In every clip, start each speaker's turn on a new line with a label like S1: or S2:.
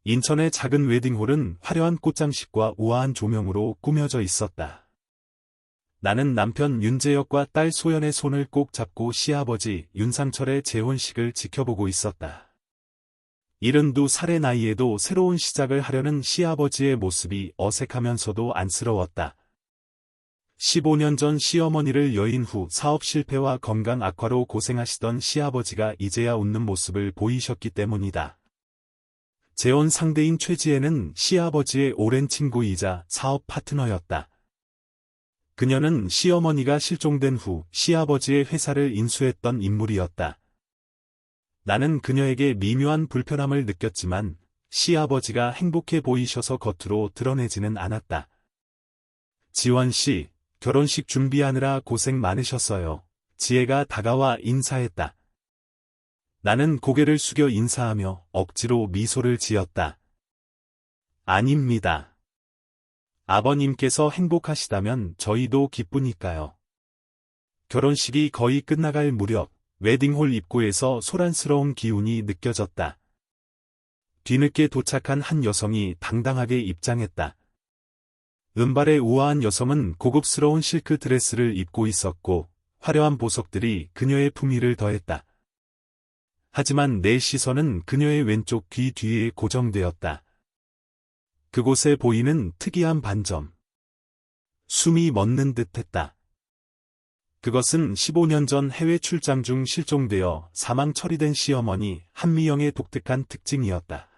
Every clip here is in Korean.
S1: 인천의 작은 웨딩홀은 화려한 꽃장식과 우아한 조명으로 꾸며져 있었다. 나는 남편 윤재혁과 딸 소연의 손을 꼭 잡고 시아버지 윤상철의 재혼식을 지켜보고 있었다. 72살의 나이에도 새로운 시작을 하려는 시아버지의 모습이 어색하면서도 안쓰러웠다. 15년 전 시어머니를 여인 후 사업 실패와 건강 악화로 고생하시던 시아버지가 이제야 웃는 모습을 보이셨기 때문이다. 재혼 상대인 최지혜는 시아버지의 오랜 친구이자 사업 파트너였다. 그녀는 시어머니가 실종된 후 시아버지의 회사를 인수했던 인물이었다. 나는 그녀에게 미묘한 불편함을 느꼈지만 시아버지가 행복해 보이셔서 겉으로 드러내지는 않았다. 지원 씨, 결혼식 준비하느라 고생 많으셨어요. 지혜가 다가와 인사했다. 나는 고개를 숙여 인사하며 억지로 미소를 지었다. 아닙니다. 아버님께서 행복하시다면 저희도 기쁘니까요. 결혼식이 거의 끝나갈 무렵 웨딩홀 입구에서 소란스러운 기운이 느껴졌다. 뒤늦게 도착한 한 여성이 당당하게 입장했다. 은발의 우아한 여성은 고급스러운 실크 드레스를 입고 있었고 화려한 보석들이 그녀의 품위를 더했다. 하지만 내 시선은 그녀의 왼쪽 귀 뒤에 고정되었다. 그곳에 보이는 특이한 반점. 숨이 멎는 듯했다. 그것은 15년 전 해외 출장 중 실종되어 사망 처리된 시어머니 한미영의 독특한 특징이었다.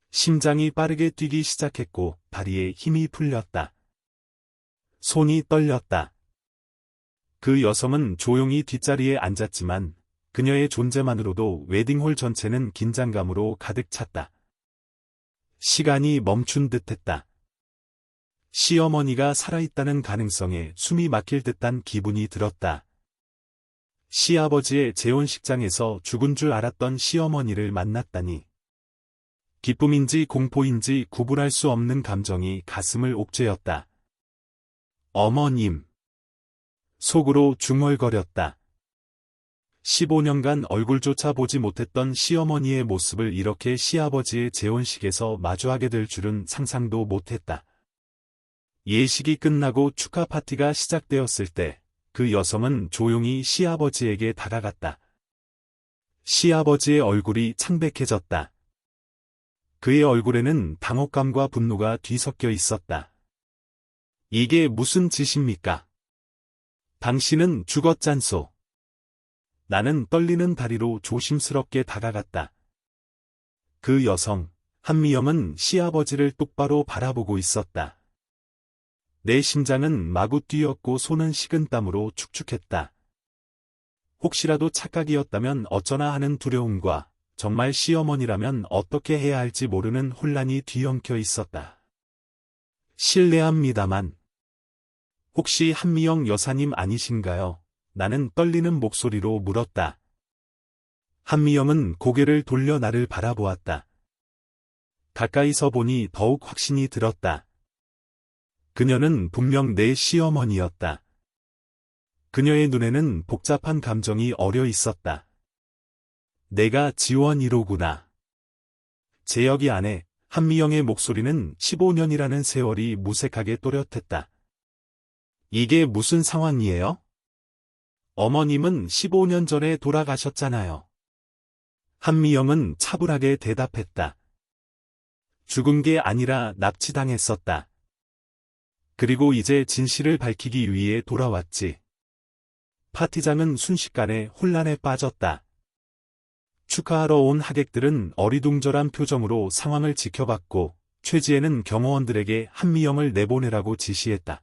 S1: 심장이 빠르게 뛰기 시작했고 다리에 힘이 풀렸다. 손이 떨렸다. 그 여성은 조용히 뒷자리에 앉았지만 그녀의 존재만으로도 웨딩홀 전체는 긴장감으로 가득 찼다. 시간이 멈춘 듯했다. 시어머니가 살아있다는 가능성에 숨이 막힐 듯한 기분이 들었다. 시아버지의 재혼식장에서 죽은 줄 알았던 시어머니를 만났다니. 기쁨인지 공포인지 구분할 수 없는 감정이 가슴을 옥죄었다. 어머님. 속으로 중얼거렸다. 15년간 얼굴조차 보지 못했던 시어머니의 모습을 이렇게 시아버지의 재혼식에서 마주하게 될 줄은 상상도 못했다. 예식이 끝나고 축하 파티가 시작되었을 때 그 여성은 조용히 시아버지에게 다가갔다. 시아버지의 얼굴이 창백해졌다. 그의 얼굴에는 당혹감과 분노가 뒤섞여 있었다. 이게 무슨 짓입니까? 당신은 죽었잖소. 나는 떨리는 다리로 조심스럽게 다가갔다. 그 여성, 한미영은 시아버지를 똑바로 바라보고 있었다. 내 심장은 마구 뛰었고 손은 식은땀으로 축축했다. 혹시라도 착각이었다면 어쩌나 하는 두려움과 정말 시어머니라면 어떻게 해야 할지 모르는 혼란이 뒤엉켜 있었다. 실례합니다만, 혹시 한미영 여사님 아니신가요? 나는 떨리는 목소리로 물었다. 한미영은 고개를 돌려 나를 바라보았다. 가까이서 보니 더욱 확신이 들었다. 그녀는 분명 내 시어머니였다. 그녀의 눈에는 복잡한 감정이 어려 있었다. 내가 지원이로구나. 재혁이 아내 한미영의 목소리는 15년이라는 세월이 무색하게 또렷했다. 이게 무슨 상황이에요? 어머님은 15년 전에 돌아가셨잖아요. 한미영은 차분하게 대답했다. 죽은 게 아니라 납치당했었다. 그리고 이제 진실을 밝히기 위해 돌아왔지. 파티장은 순식간에 혼란에 빠졌다. 축하하러 온 하객들은 어리둥절한 표정으로 상황을 지켜봤고 최지혜는 경호원들에게 한미영을 내보내라고 지시했다.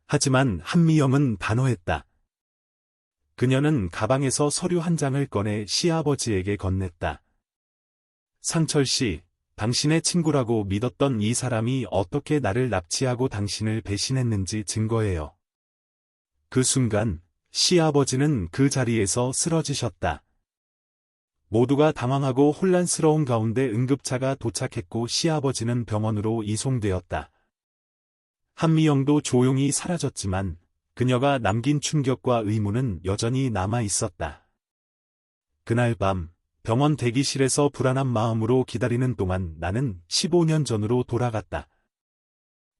S1: 하지만 한미영은 단호했다. 그녀는 가방에서 서류 한 장을 꺼내 시아버지에게 건넸다. 상철 씨, 당신의 친구라고 믿었던 이 사람이 어떻게 나를 납치하고 당신을 배신했는지 증거예요. 그 순간 시아버지는 그 자리에서 쓰러지셨다. 모두가 당황하고 혼란스러운 가운데 응급차가 도착했고 시아버지는 병원으로 이송되었다. 한미영도 조용히 사라졌지만 그녀가 남긴 충격과 의문은 여전히 남아 있었다. 그날 밤 병원 대기실에서 불안한 마음으로 기다리는 동안 나는 15년 전으로 돌아갔다.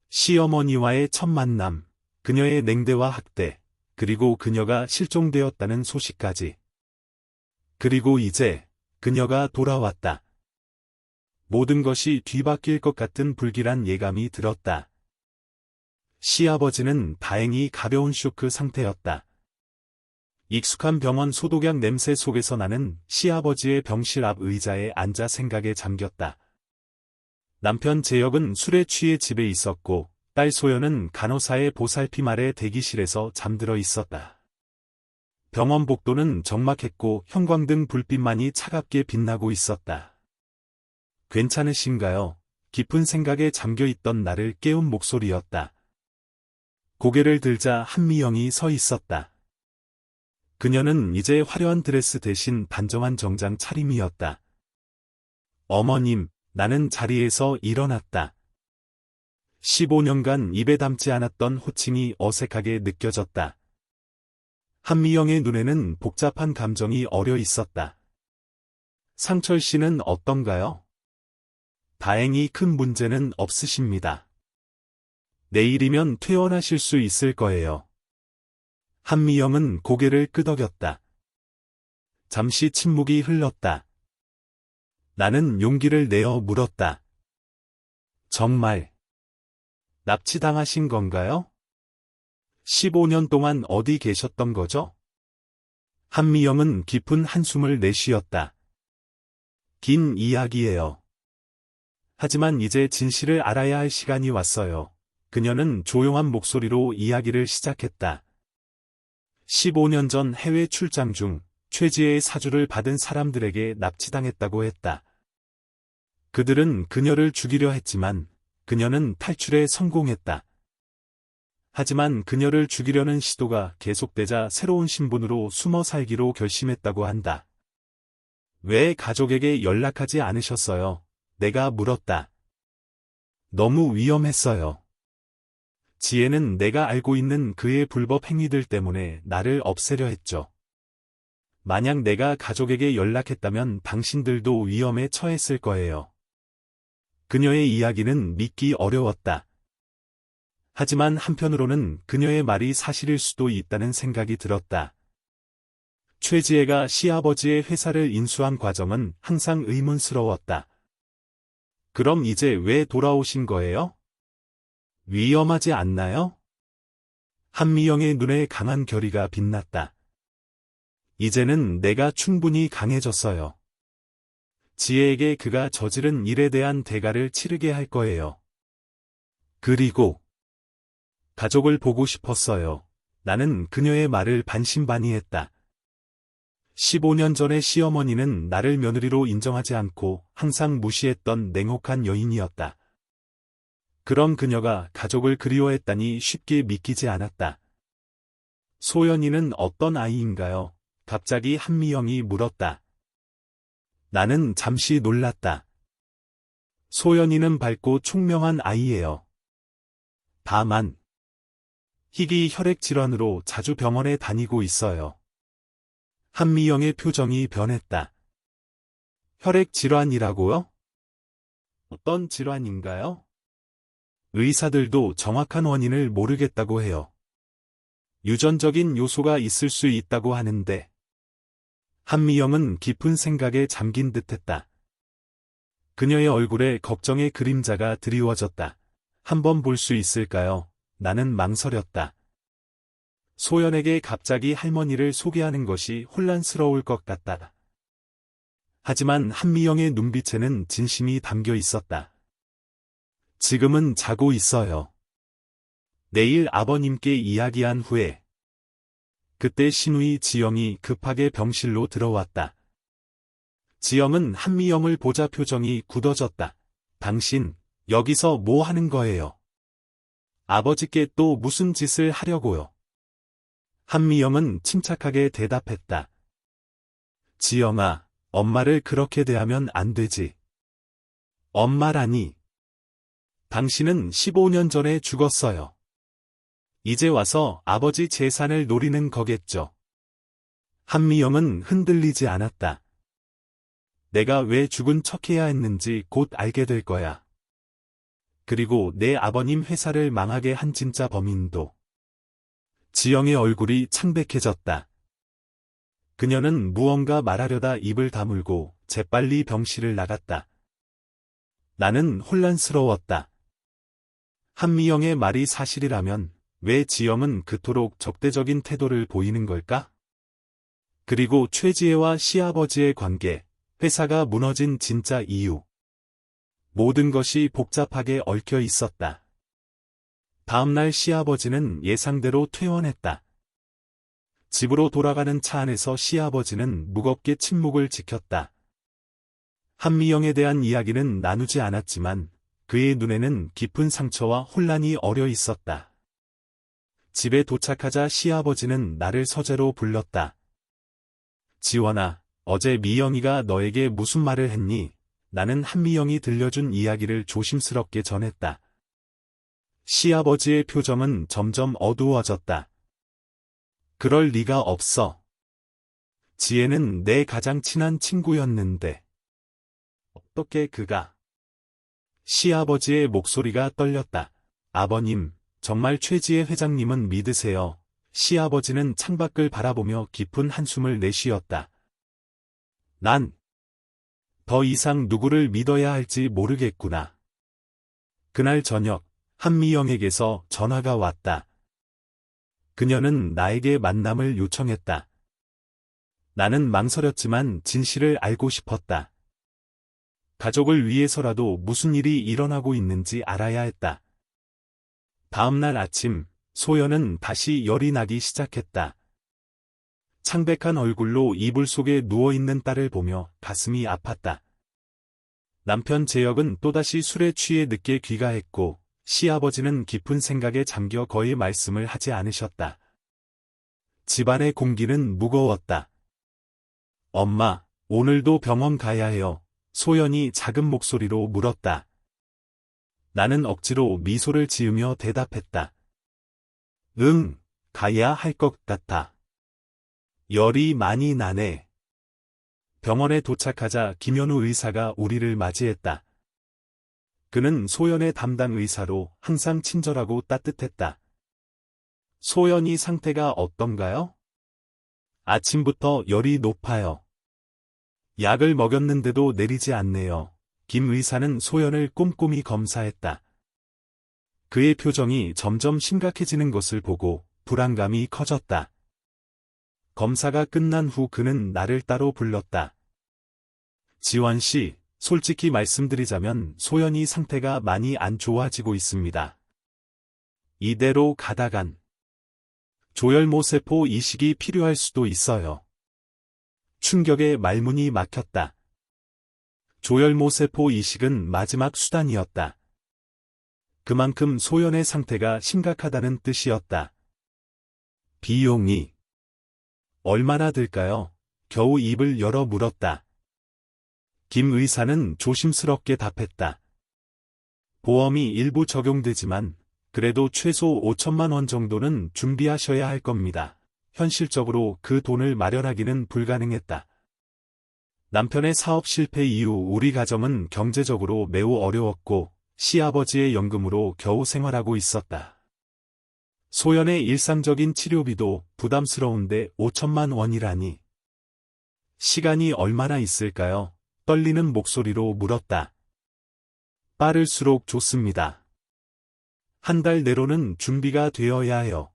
S1: 시어머니와의 첫 만남, 그녀의 냉대와 학대, 그리고 그녀가 실종되었다는 소식까지. 그리고 이제 그녀가 돌아왔다. 모든 것이 뒤바뀔 것 같은 불길한 예감이 들었다. 시아버지는 다행히 가벼운 쇼크 상태였다. 익숙한 병원 소독약 냄새 속에서 나는 시아버지의 병실 앞 의자에 앉아 생각에 잠겼다. 남편 재혁은 술에 취해 집에 있었고 딸 소연은 간호사의 보살핌 아래 대기실에서 잠들어 있었다. 병원 복도는 적막했고 형광등 불빛만이 차갑게 빛나고 있었다. 괜찮으신가요? 깊은 생각에 잠겨있던 나를 깨운 목소리였다. 고개를 들자 한미영이 서 있었다. 그녀는 이제 화려한 드레스 대신 단정한 정장 차림이었다. 어머님, 나는 자리에서 일어났다. 15년간 입에 담지 않았던 호칭이 어색하게 느껴졌다. 한미영의 눈에는 복잡한 감정이 어려 있었다. 상철 씨는 어떤가요? 다행히 큰 문제는 없으십니다. 내일이면 퇴원하실 수 있을 거예요. 한미영은 고개를 끄덕였다. 잠시 침묵이 흘렀다. 나는 용기를 내어 물었다. 정말 납치당하신 건가요? 15년 동안 어디 계셨던 거죠? 한미영은 깊은 한숨을 내쉬었다. 긴 이야기예요. 하지만 이제 진실을 알아야 할 시간이 왔어요. 그녀는 조용한 목소리로 이야기를 시작했다. 15년 전 해외 출장 중 최지혜의 사주를 받은 사람들에게 납치당했다고 했다. 그들은 그녀를 죽이려 했지만 그녀는 탈출에 성공했다. 하지만 그녀를 죽이려는 시도가 계속되자 새로운 신분으로 숨어 살기로 결심했다고 한다. 왜 가족에게 연락하지 않으셨어요? 내가 물었다. 너무 위험했어요. 지혜는 내가 알고 있는 그의 불법 행위들 때문에 나를 없애려 했죠. 만약 내가 가족에게 연락했다면 당신들도 위험에 처했을 거예요. 그녀의 이야기는 믿기 어려웠다. 하지만 한편으로는 그녀의 말이 사실일 수도 있다는 생각이 들었다. 최지혜가 시아버지의 회사를 인수한 과정은 항상 의문스러웠다. 그럼 이제 왜 돌아오신 거예요? 위험하지 않나요? 한미영의 눈에 강한 결의가 빛났다. 이제는 내가 충분히 강해졌어요. 지혜에게 그가 저지른 일에 대한 대가를 치르게 할 거예요. 그리고 가족을 보고 싶었어요. 나는 그녀의 말을 반신반의했다. 15년 전의 시어머니는 나를 며느리로 인정하지 않고 항상 무시했던 냉혹한 여인이었다. 그럼 그녀가 가족을 그리워했다니 쉽게 믿기지 않았다. 소연이는 어떤 아이인가요? 갑자기 한미영이 물었다. 나는 잠시 놀랐다. 소연이는 밝고 총명한 아이예요. 다만 희귀 혈액 질환으로 자주 병원에 다니고 있어요. 한미영의 표정이 변했다. 혈액 질환이라고요? 어떤 질환인가요? 의사들도 정확한 원인을 모르겠다고 해요. 유전적인 요소가 있을 수 있다고 하는데. 한미영은 깊은 생각에 잠긴 듯했다. 그녀의 얼굴에 걱정의 그림자가 드리워졌다. 한번 볼 수 있을까요? 나는 망설였다. 소연에게 갑자기 할머니를 소개하는 것이 혼란스러울 것 같다. 하지만 한미영의 눈빛에는 진심이 담겨 있었다. 지금은 자고 있어요. 내일 아버님께 이야기한 후에. 그때 신우이 지영이 급하게 병실로 들어왔다. 지영은 한미영을 보자 표정이 굳어졌다. 당신, 여기서 뭐 하는 거예요? 아버지께 또 무슨 짓을 하려고요? 한미영은 침착하게 대답했다. 지영아, 엄마를 그렇게 대하면 안 되지. 엄마라니. 당신은 15년 전에 죽었어요. 이제 와서 아버지 재산을 노리는 거겠죠. 한미영은 흔들리지 않았다. 내가 왜 죽은 척해야 했는지 곧 알게 될 거야. 그리고 내 아버님 회사를 망하게 한 진짜 범인도. 지영의 얼굴이 창백해졌다. 그녀는 무언가 말하려다 입을 다물고 재빨리 병실을 나갔다. 나는 혼란스러웠다. 한미영의 말이 사실이라면 왜 지영은 그토록 적대적인 태도를 보이는 걸까? 그리고 최지혜와 시아버지의 관계, 회사가 무너진 진짜 이유. 모든 것이 복잡하게 얽혀 있었다. 다음날 시아버지는 예상대로 퇴원했다. 집으로 돌아가는 차 안에서 시아버지는 무겁게 침묵을 지켰다. 한미영에 대한 이야기는 나누지 않았지만 그의 눈에는 깊은 상처와 혼란이 어려 있었다. 집에 도착하자 시아버지는 나를 서재로 불렀다. 지원아, 어제 미영이가 너에게 무슨 말을 했니? 나는 한미영이 들려준 이야기를 조심스럽게 전했다. 시아버지의 표정은 점점 어두워졌다. 그럴 리가 없어. 지혜는 내 가장 친한 친구였는데. 어떻게 그가? 시아버지의 목소리가 떨렸다. 아버님, 정말 최지혜 회장님은 믿으세요. 시아버지는 창밖을 바라보며 깊은 한숨을 내쉬었다. 난 더 이상 누구를 믿어야 할지 모르겠구나. 그날 저녁, 한미영에게서 전화가 왔다. 그녀는 나에게 만남을 요청했다. 나는 망설였지만 진실을 알고 싶었다. 가족을 위해서라도 무슨 일이 일어나고 있는지 알아야 했다. 다음날 아침, 소연은 다시 열이 나기 시작했다. 창백한 얼굴로 이불 속에 누워있는 딸을 보며 가슴이 아팠다. 남편 재혁은 또다시 술에 취해 늦게 귀가했고 시아버지는 깊은 생각에 잠겨 거의 말씀을 하지 않으셨다. 집안의 공기는 무거웠다. 엄마, 오늘도 병원 가야 해요. 소연이 작은 목소리로 물었다. 나는 억지로 미소를 지으며 대답했다. 응, 가야 할 것 같아. 열이 많이 나네. 병원에 도착하자 김현우 의사가 우리를 맞이했다. 그는 소연의 담당 의사로 항상 친절하고 따뜻했다. 소연이 상태가 어떤가요? 아침부터 열이 높아요. 약을 먹였는데도 내리지 않네요. 김 의사는 소연을 꼼꼼히 검사했다. 그의 표정이 점점 심각해지는 것을 보고 불안감이 커졌다. 검사가 끝난 후 그는 나를 따로 불렀다. 지원 씨, 솔직히 말씀드리자면 소연이 상태가 많이 안 좋아지고 있습니다. 이대로 가다간 조혈모 세포 이식이 필요할 수도 있어요. 충격에 말문이 막혔다. 조혈모 세포 이식은 마지막 수단이었다. 그만큼 소연의 상태가 심각하다는 뜻이었다. 비용이 얼마나 들까요? 겨우 입을 열어 물었다. 김 의사는 조심스럽게 답했다. 보험이 일부 적용되지만 그래도 최소 5천만 원 정도는 준비하셔야 할 겁니다. 현실적으로 그 돈을 마련하기는 불가능했다. 남편의 사업 실패 이후 우리 가정은 경제적으로 매우 어려웠고 시아버지의 연금으로 겨우 생활하고 있었다. 소연의 일상적인 치료비도 부담스러운데 5천만 원이라니. 시간이 얼마나 있을까요? 떨리는 목소리로 물었다. 빠를수록 좋습니다. 한 달 내로는 준비가 되어야 해요.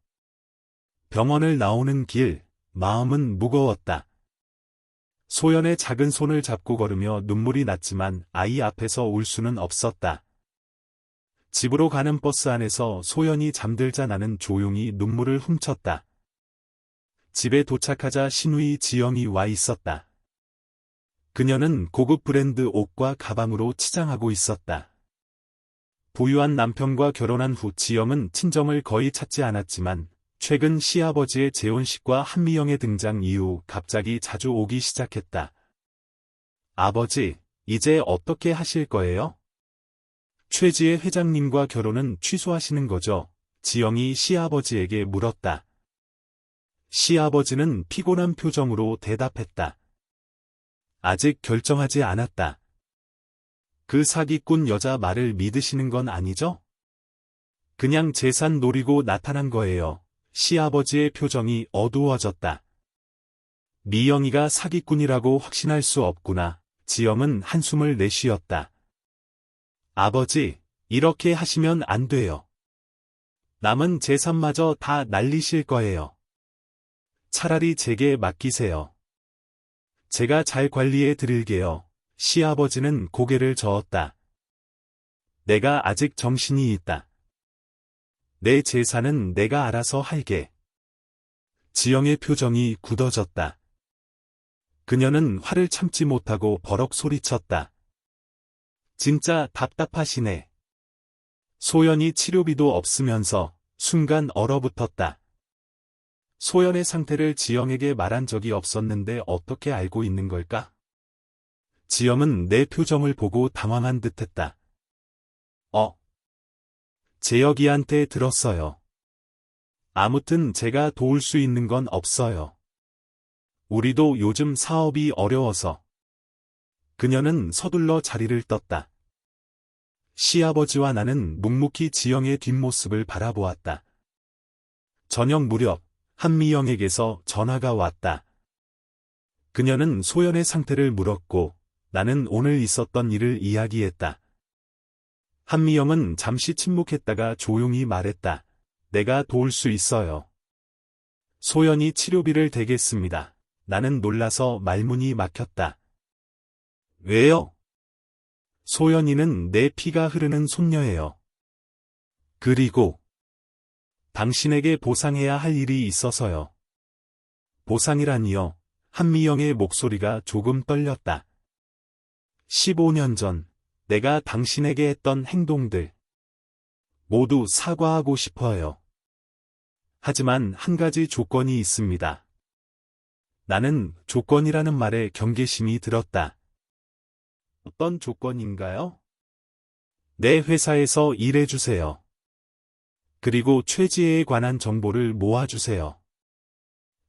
S1: 병원을 나오는 길, 마음은 무거웠다. 소연의 작은 손을 잡고 걸으며 눈물이 났지만 아이 앞에서 울 수는 없었다. 집으로 가는 버스 안에서 소연이 잠들자 나는 조용히 눈물을 훔쳤다. 집에 도착하자 신우이 지영이 와 있었다. 그녀는 고급 브랜드 옷과 가방으로 치장하고 있었다. 부유한 남편과 결혼한 후 지영은 친정을 거의 찾지 않았지만 최근 시아버지의 재혼식과 한미영의 등장 이후 갑자기 자주 오기 시작했다. 아버지, 이제 어떻게 하실 거예요? 최지혜 회장님과 결혼은 취소하시는 거죠? 지영이 시아버지에게 물었다. 시아버지는 피곤한 표정으로 대답했다. 아직 결정하지 않았다. 그 사기꾼 여자 말을 믿으시는 건 아니죠? 그냥 재산 노리고 나타난 거예요. 시아버지의 표정이 어두워졌다. 미영이가 사기꾼이라고 확신할 수 없구나. 지영은 한숨을 내쉬었다. 아버지, 이렇게 하시면 안 돼요. 남은 재산마저 다 날리실 거예요. 차라리 제게 맡기세요. 제가 잘 관리해 드릴게요. 시아버지는 고개를 저었다. 내가 아직 정신이 있다. 내 재산은 내가 알아서 할게. 지영의 표정이 굳어졌다. 그녀는 화를 참지 못하고 버럭 소리쳤다. 진짜 답답하시네. 소연이 치료비도 없으면서 순간 얼어붙었다. 소연의 상태를 지영에게 말한 적이 없었는데 어떻게 알고 있는 걸까? 지영은 내 표정을 보고 당황한 듯했다. 재혁이한테 들었어요. 아무튼 제가 도울 수 있는 건 없어요. 우리도 요즘 사업이 어려워서. 그녀는 서둘러 자리를 떴다. 시아버지와 나는 묵묵히 지영의 뒷모습을 바라보았다. 저녁 무렵 한미영에게서 전화가 왔다. 그녀는 소연의 상태를 물었고 나는 오늘 있었던 일을 이야기했다. 한미영은 잠시 침묵했다가 조용히 말했다. 내가 도울 수 있어요. 소연이 치료비를 대겠습니다. 나는 놀라서 말문이 막혔다. 왜요? 소연이는 내 피가 흐르는 손녀예요. 그리고 당신에게 보상해야 할 일이 있어서요. 보상이라니요? 한미영의 목소리가 조금 떨렸다. 15년 전 내가 당신에게 했던 행동들 모두 사과하고 싶어요. 하지만 한 가지 조건이 있습니다. 나는 조건이라는 말에 경계심이 들었다. 어떤 조건인가요? 내 회사에서 일해주세요. 그리고 최지혜에 관한 정보를 모아주세요.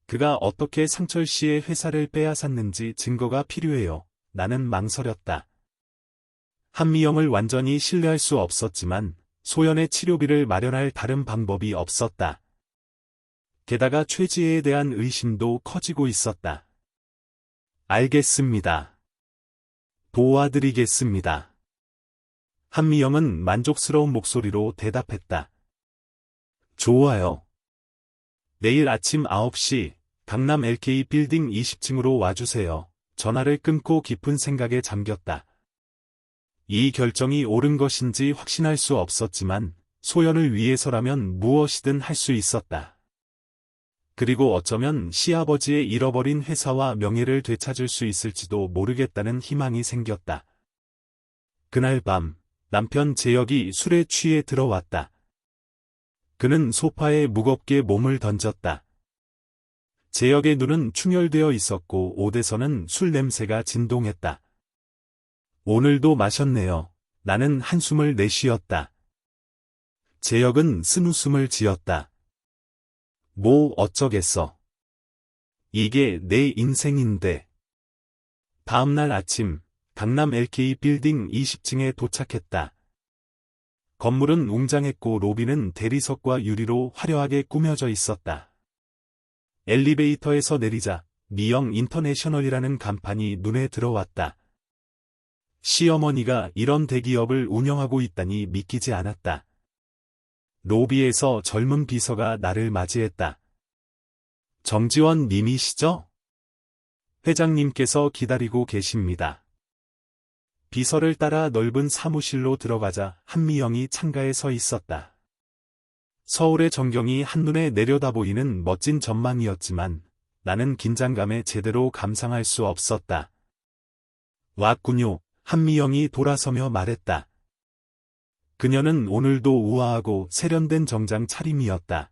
S1: 그가 어떻게 상철 씨의 회사를 빼앗았는지 증거가 필요해요. 나는 망설였다. 한미영을 완전히 신뢰할 수 없었지만 소연의 치료비를 마련할 다른 방법이 없었다. 게다가 최지혜에 대한 의심도 커지고 있었다. 알겠습니다. 도와드리겠습니다. 한미영은 만족스러운 목소리로 대답했다. 좋아요. 내일 아침 9시 강남 LK 빌딩 20층으로 와주세요. 전화를 끊고 깊은 생각에 잠겼다. 이 결정이 옳은 것인지 확신할 수 없었지만 소연을 위해서라면 무엇이든 할 수 있었다. 그리고 어쩌면 시아버지의 잃어버린 회사와 명예를 되찾을 수 있을지도 모르겠다는 희망이 생겼다. 그날 밤 남편 재혁이 술에 취해 들어왔다. 그는 소파에 무겁게 몸을 던졌다. 재혁의 눈은 충혈되어 있었고 옷에서는 술 냄새가 진동했다. 오늘도 마셨네요. 나는 한숨을 내쉬었다. 재혁은 쓴웃음을 지었다. 뭐 어쩌겠어. 이게 내 인생인데. 다음날 아침 강남 LK 빌딩 20층에 도착했다. 건물은 웅장했고 로비는 대리석과 유리로 화려하게 꾸며져 있었다. 엘리베이터에서 내리자 미영 인터내셔널이라는 간판이 눈에 들어왔다. 시어머니가 이런 대기업을 운영하고 있다니 믿기지 않았다. 로비에서 젊은 비서가 나를 맞이했다. 정지원 님이시죠? 회장님께서 기다리고 계십니다. 비서를 따라 넓은 사무실로 들어가자 한미영이 창가에 서 있었다. 서울의 전경이 한눈에 내려다 보이는 멋진 전망이었지만 나는 긴장감에 제대로 감상할 수 없었다. 왔군요. 한미영이 돌아서며 말했다. 그녀는 오늘도 우아하고 세련된 정장 차림이었다.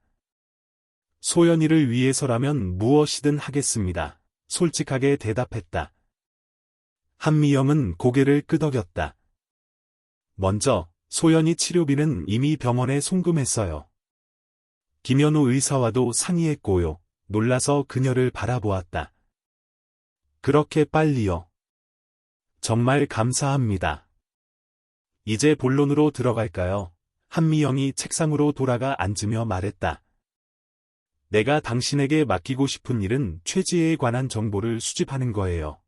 S1: 소연이를 위해서라면 무엇이든 하겠습니다. 솔직하게 대답했다. 한미영은 고개를 끄덕였다. 먼저 소연이 치료비는 이미 병원에 송금했어요. 김현우 의사와도 상의했고요. 놀라서 그녀를 바라보았다. 그렇게 빨리요. 정말 감사합니다. 이제 본론으로 들어갈까요? 한미영이 책상으로 돌아가 앉으며 말했다. 내가 당신에게 맡기고 싶은 일은 최지혜에 관한 정보를 수집하는 거예요.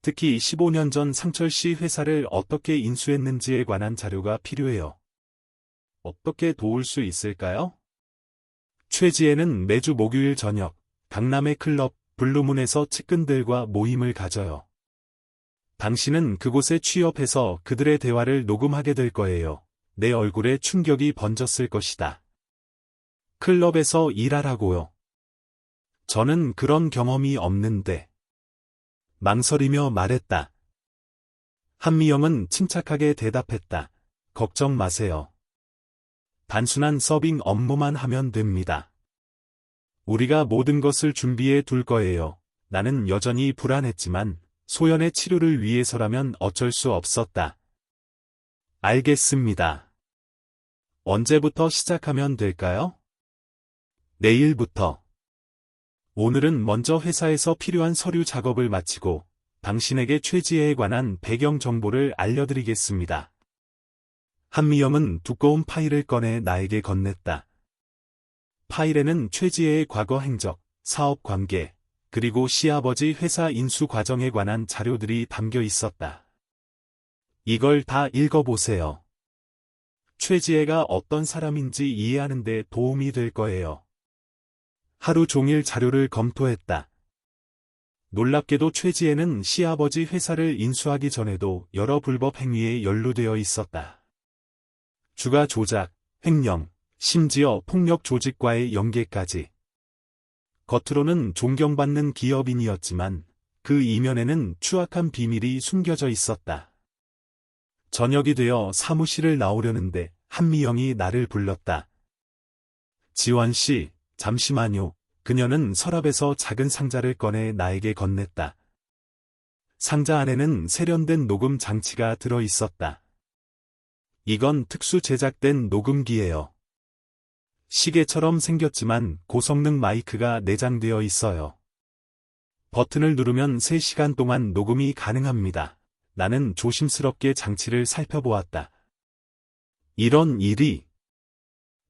S1: 특히 15년 전 상철씨 회사를 어떻게 인수했는지에 관한 자료가 필요해요. 어떻게 도울 수 있을까요? 최지혜는 매주 목요일 저녁 강남의 클럽 블루문에서 측근들과 모임을 가져요. 당신은 그곳에 취업해서 그들의 대화를 녹음하게 될 거예요. 내 얼굴에 충격이 번졌을 것이다. 클럽에서 일하라고요. 저는 그런 경험이 없는데. 망설이며 말했다. 한미영은 침착하게 대답했다. 걱정 마세요. 단순한 서빙 업무만 하면 됩니다. 우리가 모든 것을 준비해 둘 거예요. 나는 여전히 불안했지만 소연의 치료를 위해서라면 어쩔 수 없었다. 알겠습니다. 언제부터 시작하면 될까요? 내일부터. 오늘은 먼저 회사에서 필요한 서류 작업을 마치고 당신에게 최지혜에 관한 배경 정보를 알려드리겠습니다. 한미영은 두꺼운 파일을 꺼내 나에게 건넸다. 파일에는 최지혜의 과거 행적, 사업 관계, 그리고 시아버지 회사 인수 과정에 관한 자료들이 담겨 있었다. 이걸 다 읽어보세요. 최지혜가 어떤 사람인지 이해하는 데 도움이 될 거예요. 하루 종일 자료를 검토했다. 놀랍게도 최지혜는 시아버지 회사를 인수하기 전에도 여러 불법 행위에 연루되어 있었다. 주가 조작, 횡령, 심지어 폭력 조직과의 연계까지. 겉으로는 존경받는 기업인이었지만 그 이면에는 추악한 비밀이 숨겨져 있었다. 저녁이 되어 사무실을 나오려는데 한미영이 나를 불렀다. 지원 씨, 잠시만요. 그녀는 서랍에서 작은 상자를 꺼내 나에게 건넸다. 상자 안에는 세련된 녹음 장치가 들어 있었다. 이건 특수 제작된 녹음기예요. 시계처럼 생겼지만 고성능 마이크가 내장되어 있어요. 버튼을 누르면 3시간 동안 녹음이 가능합니다. 나는 조심스럽게 장치를 살펴보았다. 이런 일이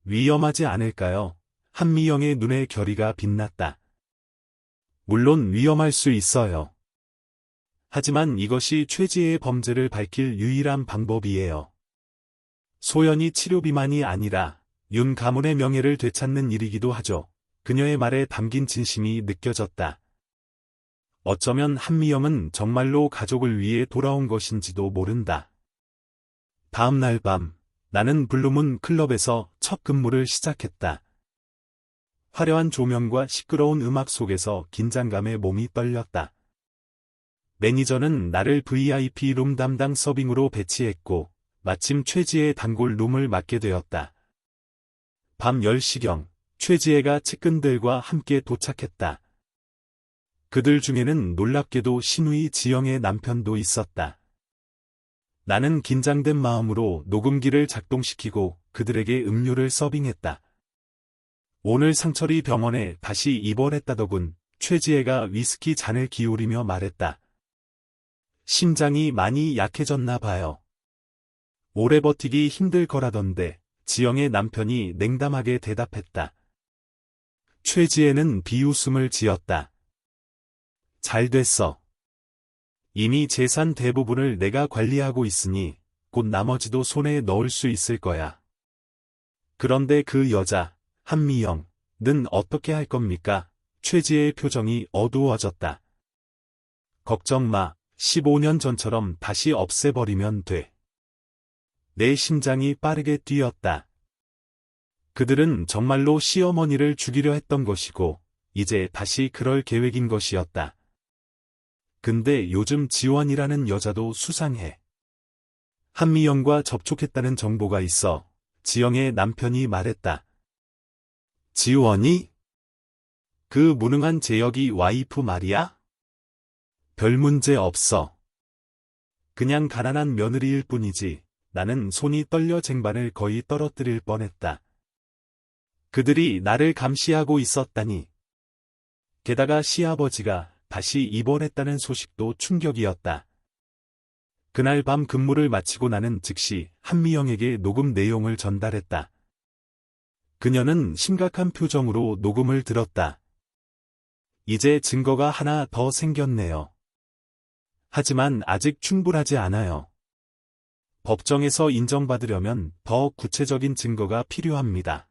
S1: 위험하지 않을까요? 한미영의 눈에 결의가 빛났다. 물론 위험할 수 있어요. 하지만 이것이 최지혜의 범죄를 밝힐 유일한 방법이에요. 소연이 치료비만이 아니라 윤 가문의 명예를 되찾는 일이기도 하죠. 그녀의 말에 담긴 진심이 느껴졌다. 어쩌면 한미영은 정말로 가족을 위해 돌아온 것인지도 모른다. 다음 날 밤, 나는 블루문 클럽에서 첫 근무를 시작했다. 화려한 조명과 시끄러운 음악 속에서 긴장감에 몸이 떨렸다. 매니저는 나를 VIP 룸 담당 서빙으로 배치했고 마침 최지혜의 단골 룸을 맡게 되었다. 밤 10시경 최지혜가 측근들과 함께 도착했다. 그들 중에는 놀랍게도 신우이 지영의 남편도 있었다. 나는 긴장된 마음으로 녹음기를 작동시키고 그들에게 음료를 서빙했다. 오늘 상철이 병원에 다시 입원했다더군. 최지혜가 위스키 잔을 기울이며 말했다. 심장이 많이 약해졌나 봐요. 오래 버티기 힘들 거라던데. 지영의 남편이 냉담하게 대답했다. 최지혜는 비웃음을 지었다. 잘 됐어. 이미 재산 대부분을 내가 관리하고 있으니 곧 나머지도 손에 넣을 수 있을 거야. 그런데 그 여자, 한미영은 어떻게 할 겁니까? 최지혜의 표정이 어두워졌다. 걱정 마. 15년 전처럼 다시 없애버리면 돼. 내 심장이 빠르게 뛰었다. 그들은 정말로 시어머니를 죽이려 했던 것이고 이제 다시 그럴 계획인 것이었다. 근데 요즘 지원이라는 여자도 수상해. 한미영과 접촉했다는 정보가 있어. 지영의 남편이 말했다. 지원이? 그 무능한 제혁이 와이프 말이야? 별 문제 없어. 그냥 가난한 며느리일 뿐이지. 나는 손이 떨려 쟁반을 거의 떨어뜨릴 뻔했다. 그들이 나를 감시하고 있었다니. 게다가 시아버지가 다시 입원했다는 소식도 충격이었다. 그날 밤 근무를 마치고 나는 즉시 한미영에게 녹음 내용을 전달했다. 그녀는 심각한 표정으로 녹음을 들었다. 이제 증거가 하나 더 생겼네요. 하지만 아직 충분하지 않아요. 법정에서 인정받으려면 더 구체적인 증거가 필요합니다.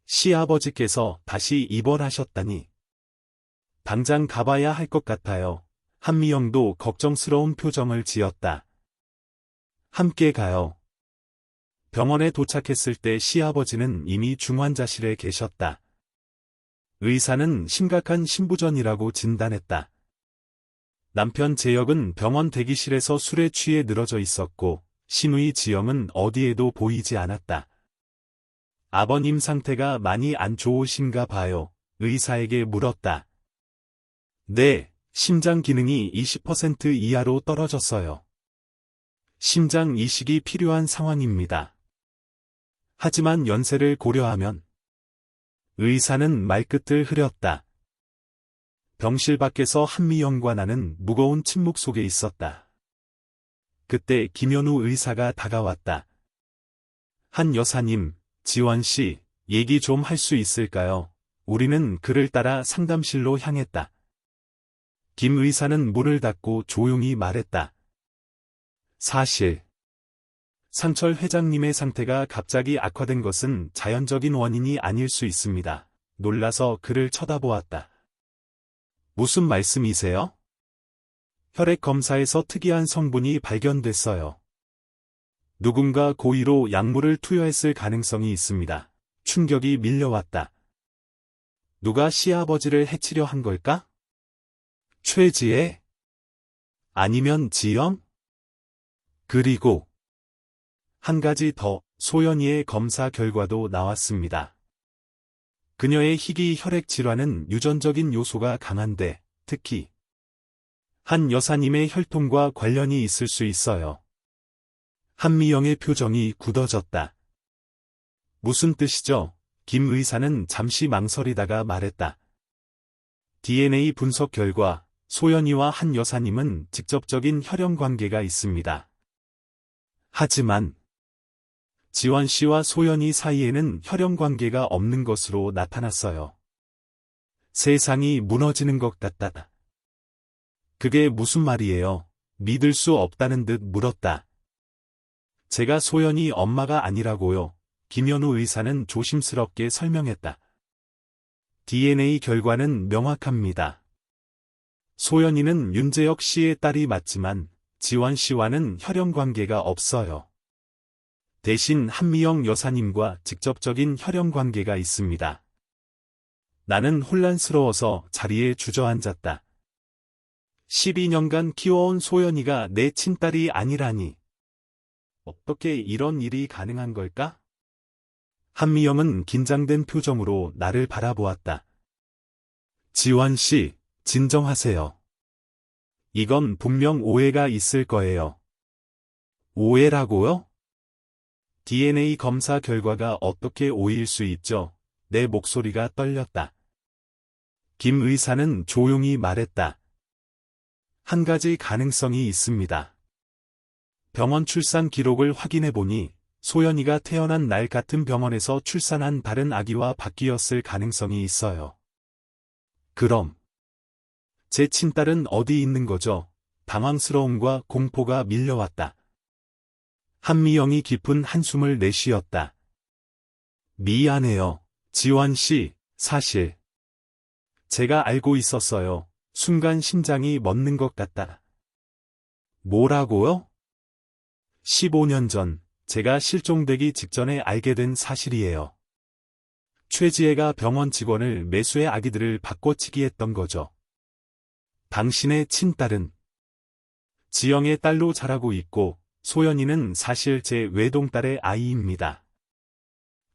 S1: 시아버지께서 다시 입원하셨다니. 당장 가봐야 할 것 같아요. 한미영도 걱정스러운 표정을 지었다. 함께 가요. 병원에 도착했을 때 시아버지는 이미 중환자실에 계셨다. 의사는 심각한 신부전이라고 진단했다. 남편 재혁은 병원 대기실에서 술에 취해 늘어져 있었고, 시누이 지영은 어디에도 보이지 않았다. 아버님 상태가 많이 안 좋으신가 봐요. 의사에게 물었다. 네, 심장 기능이 20% 이하로 떨어졌어요. 심장 이식이 필요한 상황입니다. 하지만 연세를 고려하면 의사는 말끝을 흐렸다. 병실 밖에서 한미영과 나는 무거운 침묵 속에 있었다. 그때 김현우 의사가 다가왔다. 한 여사님, 지원씨, 얘기 좀 할 수 있을까요? 우리는 그를 따라 상담실로 향했다. 김 의사는 문을 닫고 조용히 말했다. 사실, 상철 회장님의 상태가 갑자기 악화된 것은 자연적인 원인이 아닐 수 있습니다. 놀라서 그를 쳐다보았다. 무슨 말씀이세요? 혈액 검사에서 특이한 성분이 발견됐어요. 누군가 고의로 약물을 투여했을 가능성이 있습니다. 충격이 밀려왔다. 누가 시아버지를 해치려 한 걸까? 최지혜? 아니면 지영? 그리고 한 가지 더, 소연이의 검사 결과도 나왔습니다. 그녀의 희귀 혈액 질환은 유전적인 요소가 강한데, 특히 한 여사님의 혈통과 관련이 있을 수 있어요. 한미영의 표정이 굳어졌다. 무슨 뜻이죠? 김 의사는 잠시 망설이다가 말했다. DNA 분석 결과, 소연이와 한 여사님은 직접적인 혈연 관계가 있습니다. 하지만 지원 씨와 소연이 사이에는 혈연 관계가 없는 것으로 나타났어요. 세상이 무너지는 것 같다. 그게 무슨 말이에요? 믿을 수 없다는 듯 물었다. 제가 소연이 엄마가 아니라고요. 김현우 의사는 조심스럽게 설명했다. DNA 결과는 명확합니다. 소연이는 윤재혁 씨의 딸이 맞지만 지원 씨와는 혈연 관계가 없어요. 대신 한미영 여사님과 직접적인 혈연 관계가 있습니다. 나는 혼란스러워서 자리에 주저앉았다. 12년간 키워온 소연이가 내 친딸이 아니라니. 어떻게 이런 일이 가능한 걸까? 한미영은 긴장된 표정으로 나를 바라보았다. 지원 씨, 진정하세요. 이건 분명 오해가 있을 거예요. 오해라고요? DNA 검사 결과가 어떻게 오해일 수 있죠? 내 목소리가 떨렸다. 김 의사는 조용히 말했다. 한 가지 가능성이 있습니다. 병원 출산 기록을 확인해보니 소연이가 태어난 날 같은 병원에서 출산한 다른 아기와 바뀌었을 가능성이 있어요. 그럼 제 친딸은 어디 있는 거죠? 당황스러움과 공포가 밀려왔다. 한미영이 깊은 한숨을 내쉬었다. 미안해요, 지원 씨, 사실 제가 알고 있었어요. 순간 심장이 멎는 것 같다. 뭐라고요? 15년 전, 제가 실종되기 직전에 알게 된 사실이에요. 최지혜가 병원 직원을 매수해 아기들을 바꿔치기 했던 거죠. 당신의 친딸은 지영의 딸로 자라고 있고, 소연이는 사실 제 외동딸의 아이입니다.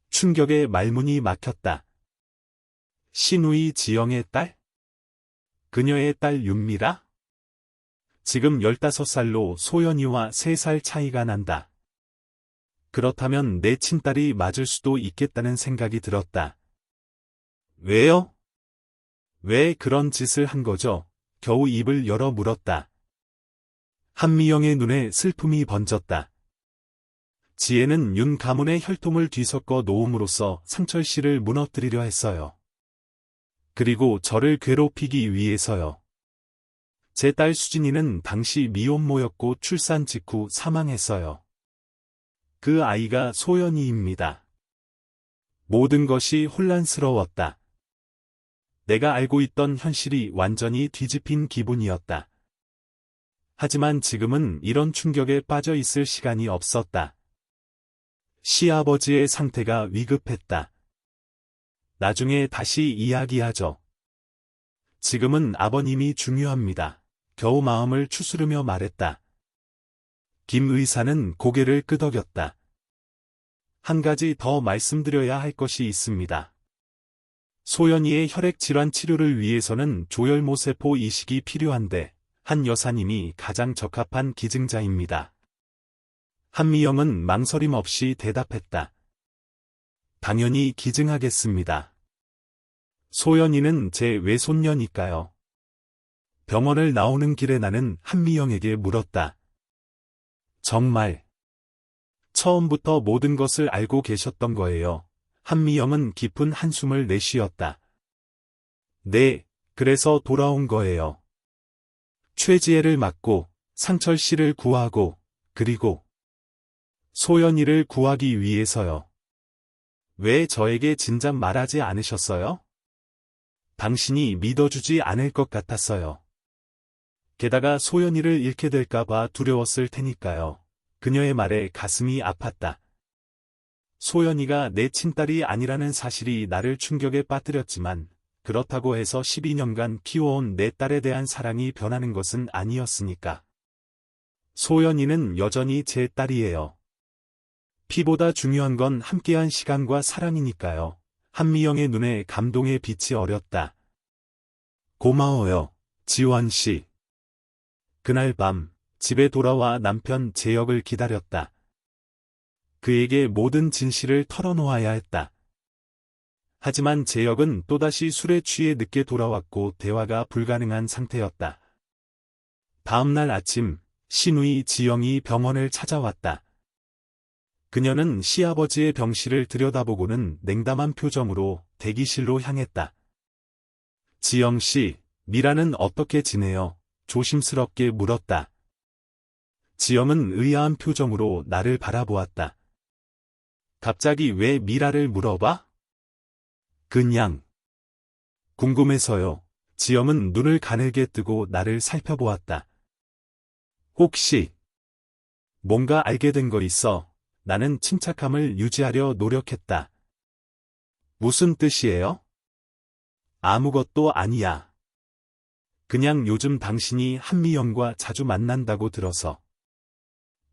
S1: 충격에 말문이 막혔다. 시누이 지영의 딸? 그녀의 딸 윤미라? 지금 15살로 소연이와 3살 차이가 난다. 그렇다면 내 친딸이 맞을 수도 있겠다는 생각이 들었다. 왜요? 왜 그런 짓을 한 거죠? 겨우 입을 열어 물었다. 한미영의 눈에 슬픔이 번졌다. 지혜는 윤 가문의 혈통을 뒤섞어 놓음으로써 상철 씨를 무너뜨리려 했어요. 그리고 저를 괴롭히기 위해서요. 제 딸 수진이는 당시 미혼모였고 출산 직후 사망했어요. 그 아이가 소연이입니다. 모든 것이 혼란스러웠다. 내가 알고 있던 현실이 완전히 뒤집힌 기분이었다. 하지만 지금은 이런 충격에 빠져 있을 시간이 없었다. 시아버지의 상태가 위급했다. 나중에 다시 이야기하죠. 지금은 아버님이 중요합니다. 겨우 마음을 추스르며 말했다. 김 의사는 고개를 끄덕였다. 한 가지 더 말씀드려야 할 것이 있습니다. 소연이의 혈액질환 치료를 위해서는 조혈모세포 이식이 필요한데 한 여사님이 가장 적합한 기증자입니다. 한미영은 망설임 없이 대답했다. 당연히 기증하겠습니다. 소연이는 제 외손녀니까요. 병원을 나오는 길에 나는 한미영에게 물었다. 정말 처음부터 모든 것을 알고 계셨던 거예요. 한미영은 깊은 한숨을 내쉬었다. 네, 그래서 돌아온 거예요. 최지혜를 막고 상철 씨를 구하고 그리고 소연이를 구하기 위해서요. 왜 저에게 진작 말하지 않으셨어요? 당신이 믿어주지 않을 것 같았어요. 게다가 소연이를 잃게 될까봐 두려웠을 테니까요. 그녀의 말에 가슴이 아팠다. 소연이가 내 친딸이 아니라는 사실이 나를 충격에 빠뜨렸지만 그렇다고 해서 12년간 키워온 내 딸에 대한 사랑이 변하는 것은 아니었으니까. 소연이는 여전히 제 딸이에요. 피보다 중요한 건 함께한 시간과 사랑이니까요. 한미영의 눈에 감동의 빛이 어렸다. 고마워요, 지원 씨. 그날 밤 집에 돌아와 남편 재혁을 기다렸다. 그에게 모든 진실을 털어놓아야 했다. 하지만 재혁은 또다시 술에 취해 늦게 돌아왔고 대화가 불가능한 상태였다. 다음날 아침, 신우이 지영이 병원을 찾아왔다. 그녀는 시아버지의 병실을 들여다보고는 냉담한 표정으로 대기실로 향했다. 지영 씨, 미라는 어떻게 지내요? 조심스럽게 물었다. 지영은 의아한 표정으로 나를 바라보았다. 갑자기 왜 미라를 물어봐? 그냥 궁금해서요. 지영은 눈을 가늘게 뜨고 나를 살펴보았다. 혹시 뭔가 알게 된 거 있어? 나는 침착함을 유지하려 노력했다. 무슨 뜻이에요? 아무것도 아니야. 그냥 요즘 당신이 한미영과 자주 만난다고 들어서.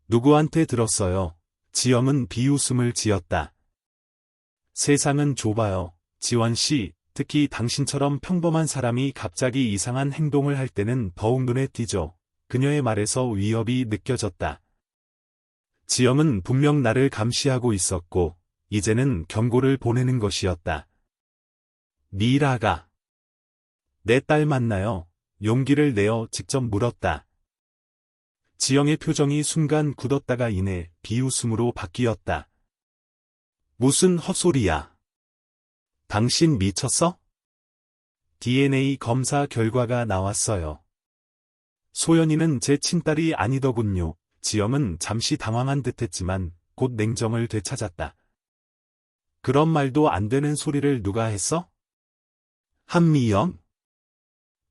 S1: 누구한테 들었어요? 지영은 비웃음을 지었다. 세상은 좁아요. 지원 씨, 특히 당신처럼 평범한 사람이 갑자기 이상한 행동을 할 때는 더욱 눈에 띄죠. 그녀의 말에서 위협이 느껴졌다. 지영은 분명 나를 감시하고 있었고, 이제는 경고를 보내는 것이었다. 미라가 내 딸 맞나요? 용기를 내어 직접 물었다. 지영의 표정이 순간 굳었다가 이내 비웃음으로 바뀌었다. 무슨 헛소리야? 당신 미쳤어? DNA 검사 결과가 나왔어요. 소연이는 제 친딸이 아니더군요. 지영은 잠시 당황한 듯했지만 곧 냉정을 되찾았다. 그런 말도 안 되는 소리를 누가 했어? 한미영?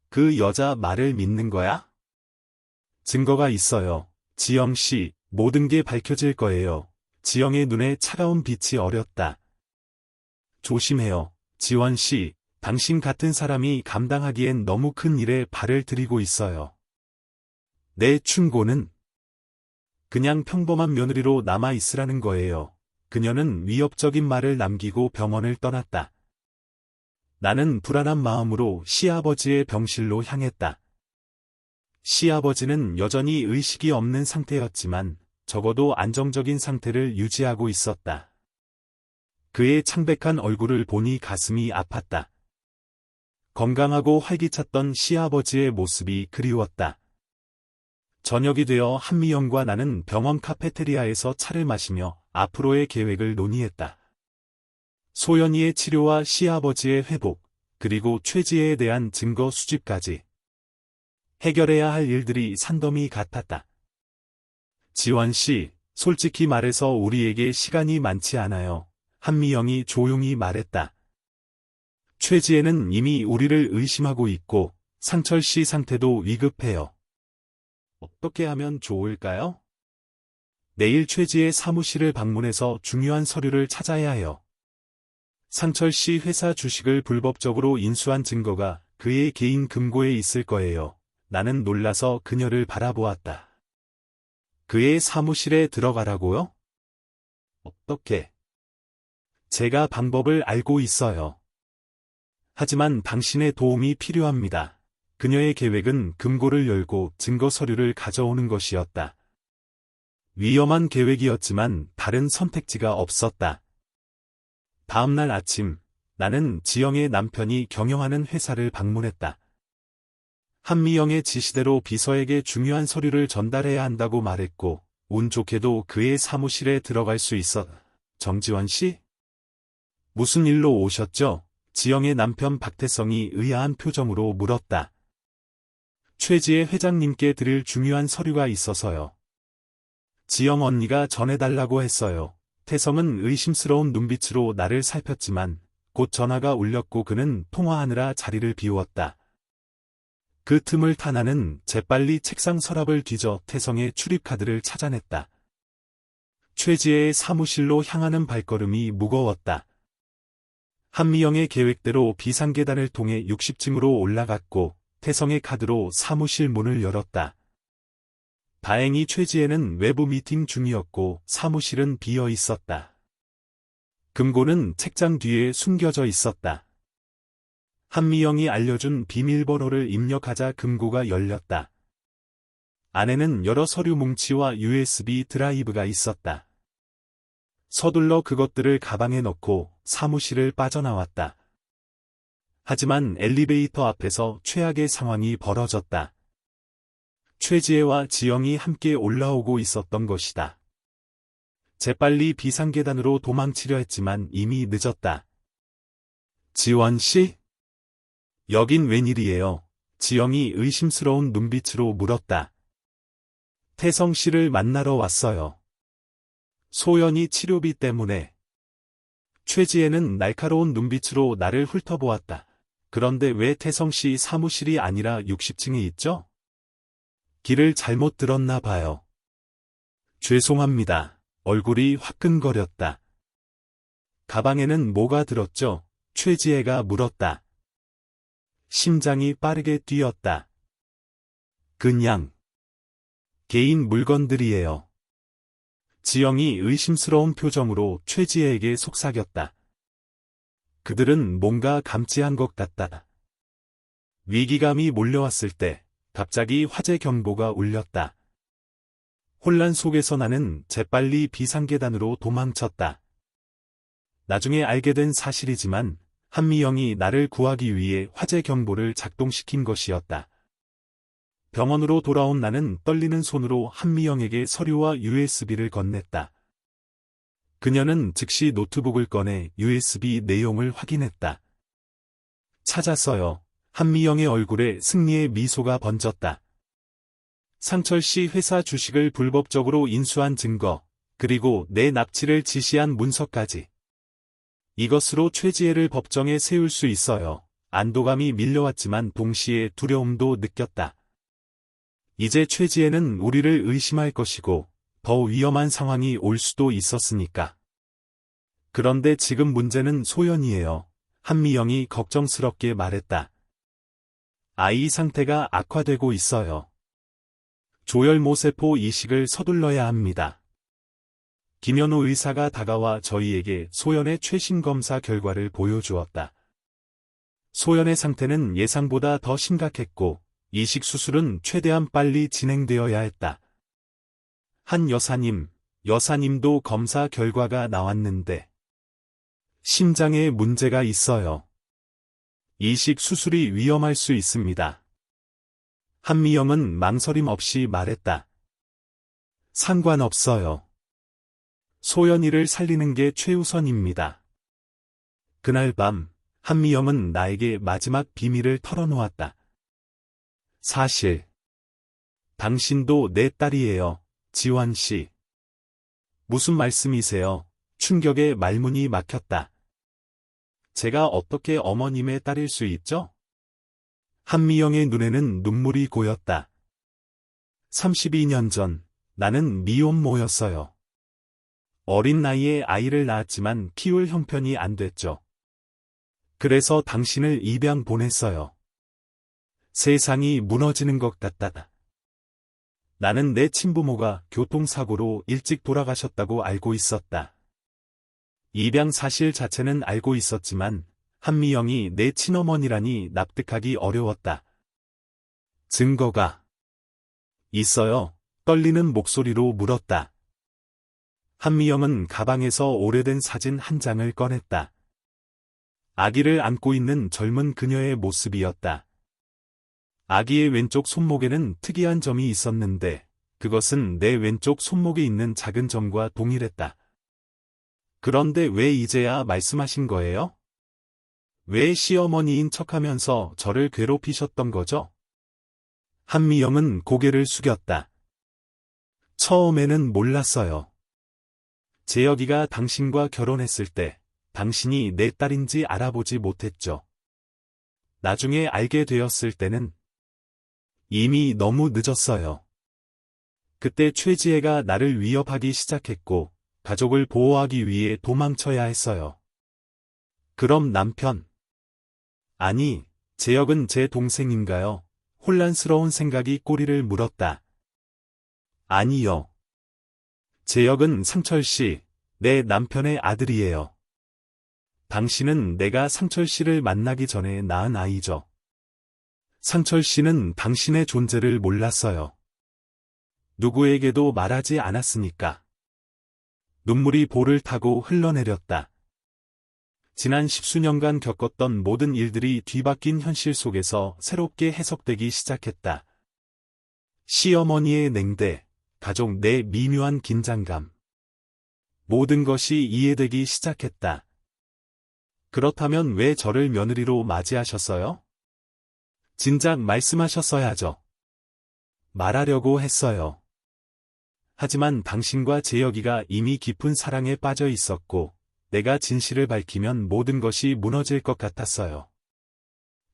S1: 그 여자 말을 믿는 거야? 증거가 있어요. 지영 씨, 모든 게 밝혀질 거예요. 지영의 눈에 차가운 빛이 어렸다. 조심해요. 지원 씨, 당신 같은 사람이 감당하기엔 너무 큰 일에 발을 들이고 있어요. 내 충고는 그냥 평범한 며느리로 남아 있으라는 거예요. 그녀는 위협적인 말을 남기고 병원을 떠났다. 나는 불안한 마음으로 시아버지의 병실로 향했다. 시아버지는 여전히 의식이 없는 상태였지만 적어도 안정적인 상태를 유지하고 있었다. 그의 창백한 얼굴을 보니 가슴이 아팠다. 건강하고 활기찼던 시아버지의 모습이 그리웠다. 저녁이 되어 한미영과 나는 병원 카페테리아에서 차를 마시며 앞으로의 계획을 논의했다. 소연이의 치료와 시아버지의 회복, 그리고 최지혜에 대한 증거 수집까지. 해결해야 할 일들이 산더미 같았다. 지원 씨, 솔직히 말해서 우리에게 시간이 많지 않아요. 한미영이 조용히 말했다. 최지혜는 이미 우리를 의심하고 있고 상철 씨 상태도 위급해요. 어떻게 하면 좋을까요? 내일 최지혜 사무실을 방문해서 중요한 서류를 찾아야 해요. 상철 씨 회사 주식을 불법적으로 인수한 증거가 그의 개인 금고에 있을 거예요. 나는 놀라서 그녀를 바라보았다. 그의 사무실에 들어가라고요? 어떻게? 제가 방법을 알고 있어요. 하지만 당신의 도움이 필요합니다. 그녀의 계획은 금고를 열고 증거 서류를 가져오는 것이었다. 위험한 계획이었지만 다른 선택지가 없었다. 다음날 아침, 나는 지영의 남편이 경영하는 회사를 방문했다. 한미영의 지시대로 비서에게 중요한 서류를 전달해야 한다고 말했고, 운 좋게도 그의 사무실에 들어갈 수 있어. 정지원 씨? 무슨 일로 오셨죠? 지영의 남편 박태성이 의아한 표정으로 물었다. 최지혜 회장님께 드릴 중요한 서류가 있어서요. 지영 언니가 전해달라고 했어요. 태성은 의심스러운 눈빛으로 나를 살폈지만 곧 전화가 울렸고 그는 통화하느라 자리를 비웠다. 그 틈을 타 나는 재빨리 책상 서랍을 뒤져 태성의 출입카드를 찾아냈다. 최지혜의 사무실로 향하는 발걸음이 무거웠다. 한미영의 계획대로 비상계단을 통해 60층으로 올라갔고 태성의 카드로 사무실 문을 열었다. 다행히 최지혜는 외부 미팅 중이었고 사무실은 비어 있었다. 금고는 책장 뒤에 숨겨져 있었다. 한미영이 알려준 비밀번호를 입력하자 금고가 열렸다. 안에는 여러 서류 뭉치와 USB 드라이브가 있었다. 서둘러 그것들을 가방에 넣고 사무실을 빠져나왔다. 하지만 엘리베이터 앞에서 최악의 상황이 벌어졌다. 최지혜와 지영이 함께 올라오고 있었던 것이다. 재빨리 비상계단으로 도망치려 했지만 이미 늦었다. 지원 씨? 여긴 웬일이에요? 지영이 의심스러운 눈빛으로 물었다. 태성 씨를 만나러 왔어요. 소연이 치료비 때문에. 최지혜는 날카로운 눈빛으로 나를 훑어보았다. 그런데 왜 태성 씨 사무실이 아니라 60층에 있죠? 길을 잘못 들었나 봐요. 죄송합니다. 얼굴이 화끈거렸다. 가방에는 뭐가 들었죠? 최지혜가 물었다. 심장이 빠르게 뛰었다. 그냥 개인 물건들이에요. 지영이 의심스러운 표정으로 최지혜에게 속삭였다. 그들은 뭔가 감지한 것 같다. 위기감이 몰려왔을 때 갑자기 화재 경보가 울렸다. 혼란 속에서 나는 재빨리 비상계단으로 도망쳤다. 나중에 알게 된 사실이지만 한미영이 나를 구하기 위해 화재 경보를 작동시킨 것이었다. 병원으로 돌아온 나는 떨리는 손으로 한미영에게 서류와 USB를 건넸다. 그녀는 즉시 노트북을 꺼내 USB 내용을 확인했다. 찾았어요. 한미영의 얼굴에 승리의 미소가 번졌다. 상철 씨 회사 주식을 불법적으로 인수한 증거, 그리고 내 납치를 지시한 문서까지. 이것으로 최지혜를 법정에 세울 수 있어요. 안도감이 밀려왔지만 동시에 두려움도 느꼈다. 이제 최지혜는 우리를 의심할 것이고 더 위험한 상황이 올 수도 있었으니까. 그런데 지금 문제는 소연이에요. 한미영이 걱정스럽게 말했다. 아이 상태가 악화되고 있어요. 조혈모세포 이식을 서둘러야 합니다. 김현우 의사가 다가와 저희에게 소연의 최신 검사 결과를 보여주었다. 소연의 상태는 예상보다 더 심각했고 이식 수술은 최대한 빨리 진행되어야 했다. 한 여사님도 검사 결과가 나왔는데 심장에 문제가 있어요. 이식 수술이 위험할 수 있습니다. 한미영은 망설임 없이 말했다. 상관없어요. 소연이를 살리는 게 최우선입니다. 그날 밤, 한미영은 나에게 마지막 비밀을 털어놓았다. 사실, 당신도 내 딸이에요, 지원 씨. 무슨 말씀이세요? 충격에 말문이 막혔다. 제가 어떻게 어머님의 딸일 수 있죠? 한미영의 눈에는 눈물이 고였다. 32년 전, 나는 미혼모였어요. 어린 나이에 아이를 낳았지만 키울 형편이 안 됐죠. 그래서 당신을 입양 보냈어요. 세상이 무너지는 것 같다. 나는 내 친부모가 교통사고로 일찍 돌아가셨다고 알고 있었다. 입양 사실 자체는 알고 있었지만 한미영이 내 친어머니라니 납득하기 어려웠다. 증거가 있어요? 떨리는 목소리로 물었다. 한미영은 가방에서 오래된 사진 한 장을 꺼냈다. 아기를 안고 있는 젊은 그녀의 모습이었다. 아기의 왼쪽 손목에는 특이한 점이 있었는데 그것은 내 왼쪽 손목에 있는 작은 점과 동일했다. 그런데 왜 이제야 말씀하신 거예요? 왜 시어머니인 척하면서 저를 괴롭히셨던 거죠? 한미영은 고개를 숙였다. 처음에는 몰랐어요. 재혁이가 당신과 결혼했을 때 당신이 내 딸인지 알아보지 못했죠. 나중에 알게 되었을 때는 이미 너무 늦었어요. 그때 최지혜가 나를 위협하기 시작했고 가족을 보호하기 위해 도망쳐야 했어요. 그럼 남편? 아니, 재혁은 제 동생인가요? 혼란스러운 생각이 꼬리를 물었다. 아니요. 재혁은 상철 씨, 내 남편의 아들이에요. 당신은 내가 상철 씨를 만나기 전에 낳은 아이죠. 상철 씨는 당신의 존재를 몰랐어요. 누구에게도 말하지 않았으니까. 눈물이 볼을 타고 흘러내렸다. 지난 십수년간 겪었던 모든 일들이 뒤바뀐 현실 속에서 새롭게 해석되기 시작했다. 시어머니의 냉대, 가족 내 미묘한 긴장감. 모든 것이 이해되기 시작했다. 그렇다면 왜 저를 며느리로 맞이하셨어요? 진작 말씀하셨어야죠. 말하려고 했어요. 하지만 당신과 재혁이가 이미 깊은 사랑에 빠져 있었고, 내가 진실을 밝히면 모든 것이 무너질 것 같았어요.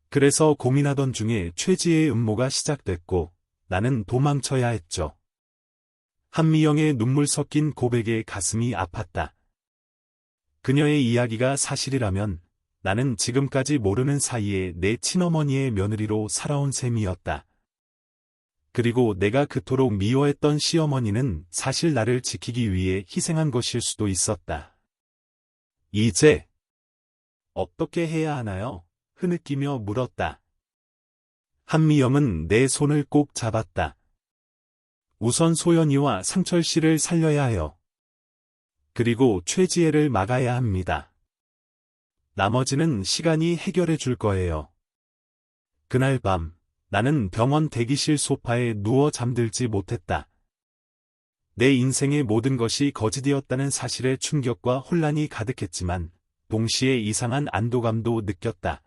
S1: 그래서 고민하던 중에 최지혜의 음모가 시작됐고, 나는 도망쳐야 했죠. 한미영의 눈물 섞인 고백에 가슴이 아팠다. 그녀의 이야기가 사실이라면 나는 지금까지 모르는 사이에 내 친어머니의 며느리로 살아온 셈이었다. 그리고 내가 그토록 미워했던 시어머니는 사실 나를 지키기 위해 희생한 것일 수도 있었다. 이제 어떻게 해야 하나요? 흐느끼며 물었다. 한미영은 내 손을 꼭 잡았다. 우선 소연이와 상철 씨를 살려야 해요. 그리고 최지혜를 막아야 합니다. 나머지는 시간이 해결해 줄 거예요. 그날 밤, 나는 병원 대기실 소파에 누워 잠들지 못했다. 내 인생의 모든 것이 거짓이었다는 사실에 충격과 혼란이 가득했지만, 동시에 이상한 안도감도 느꼈다.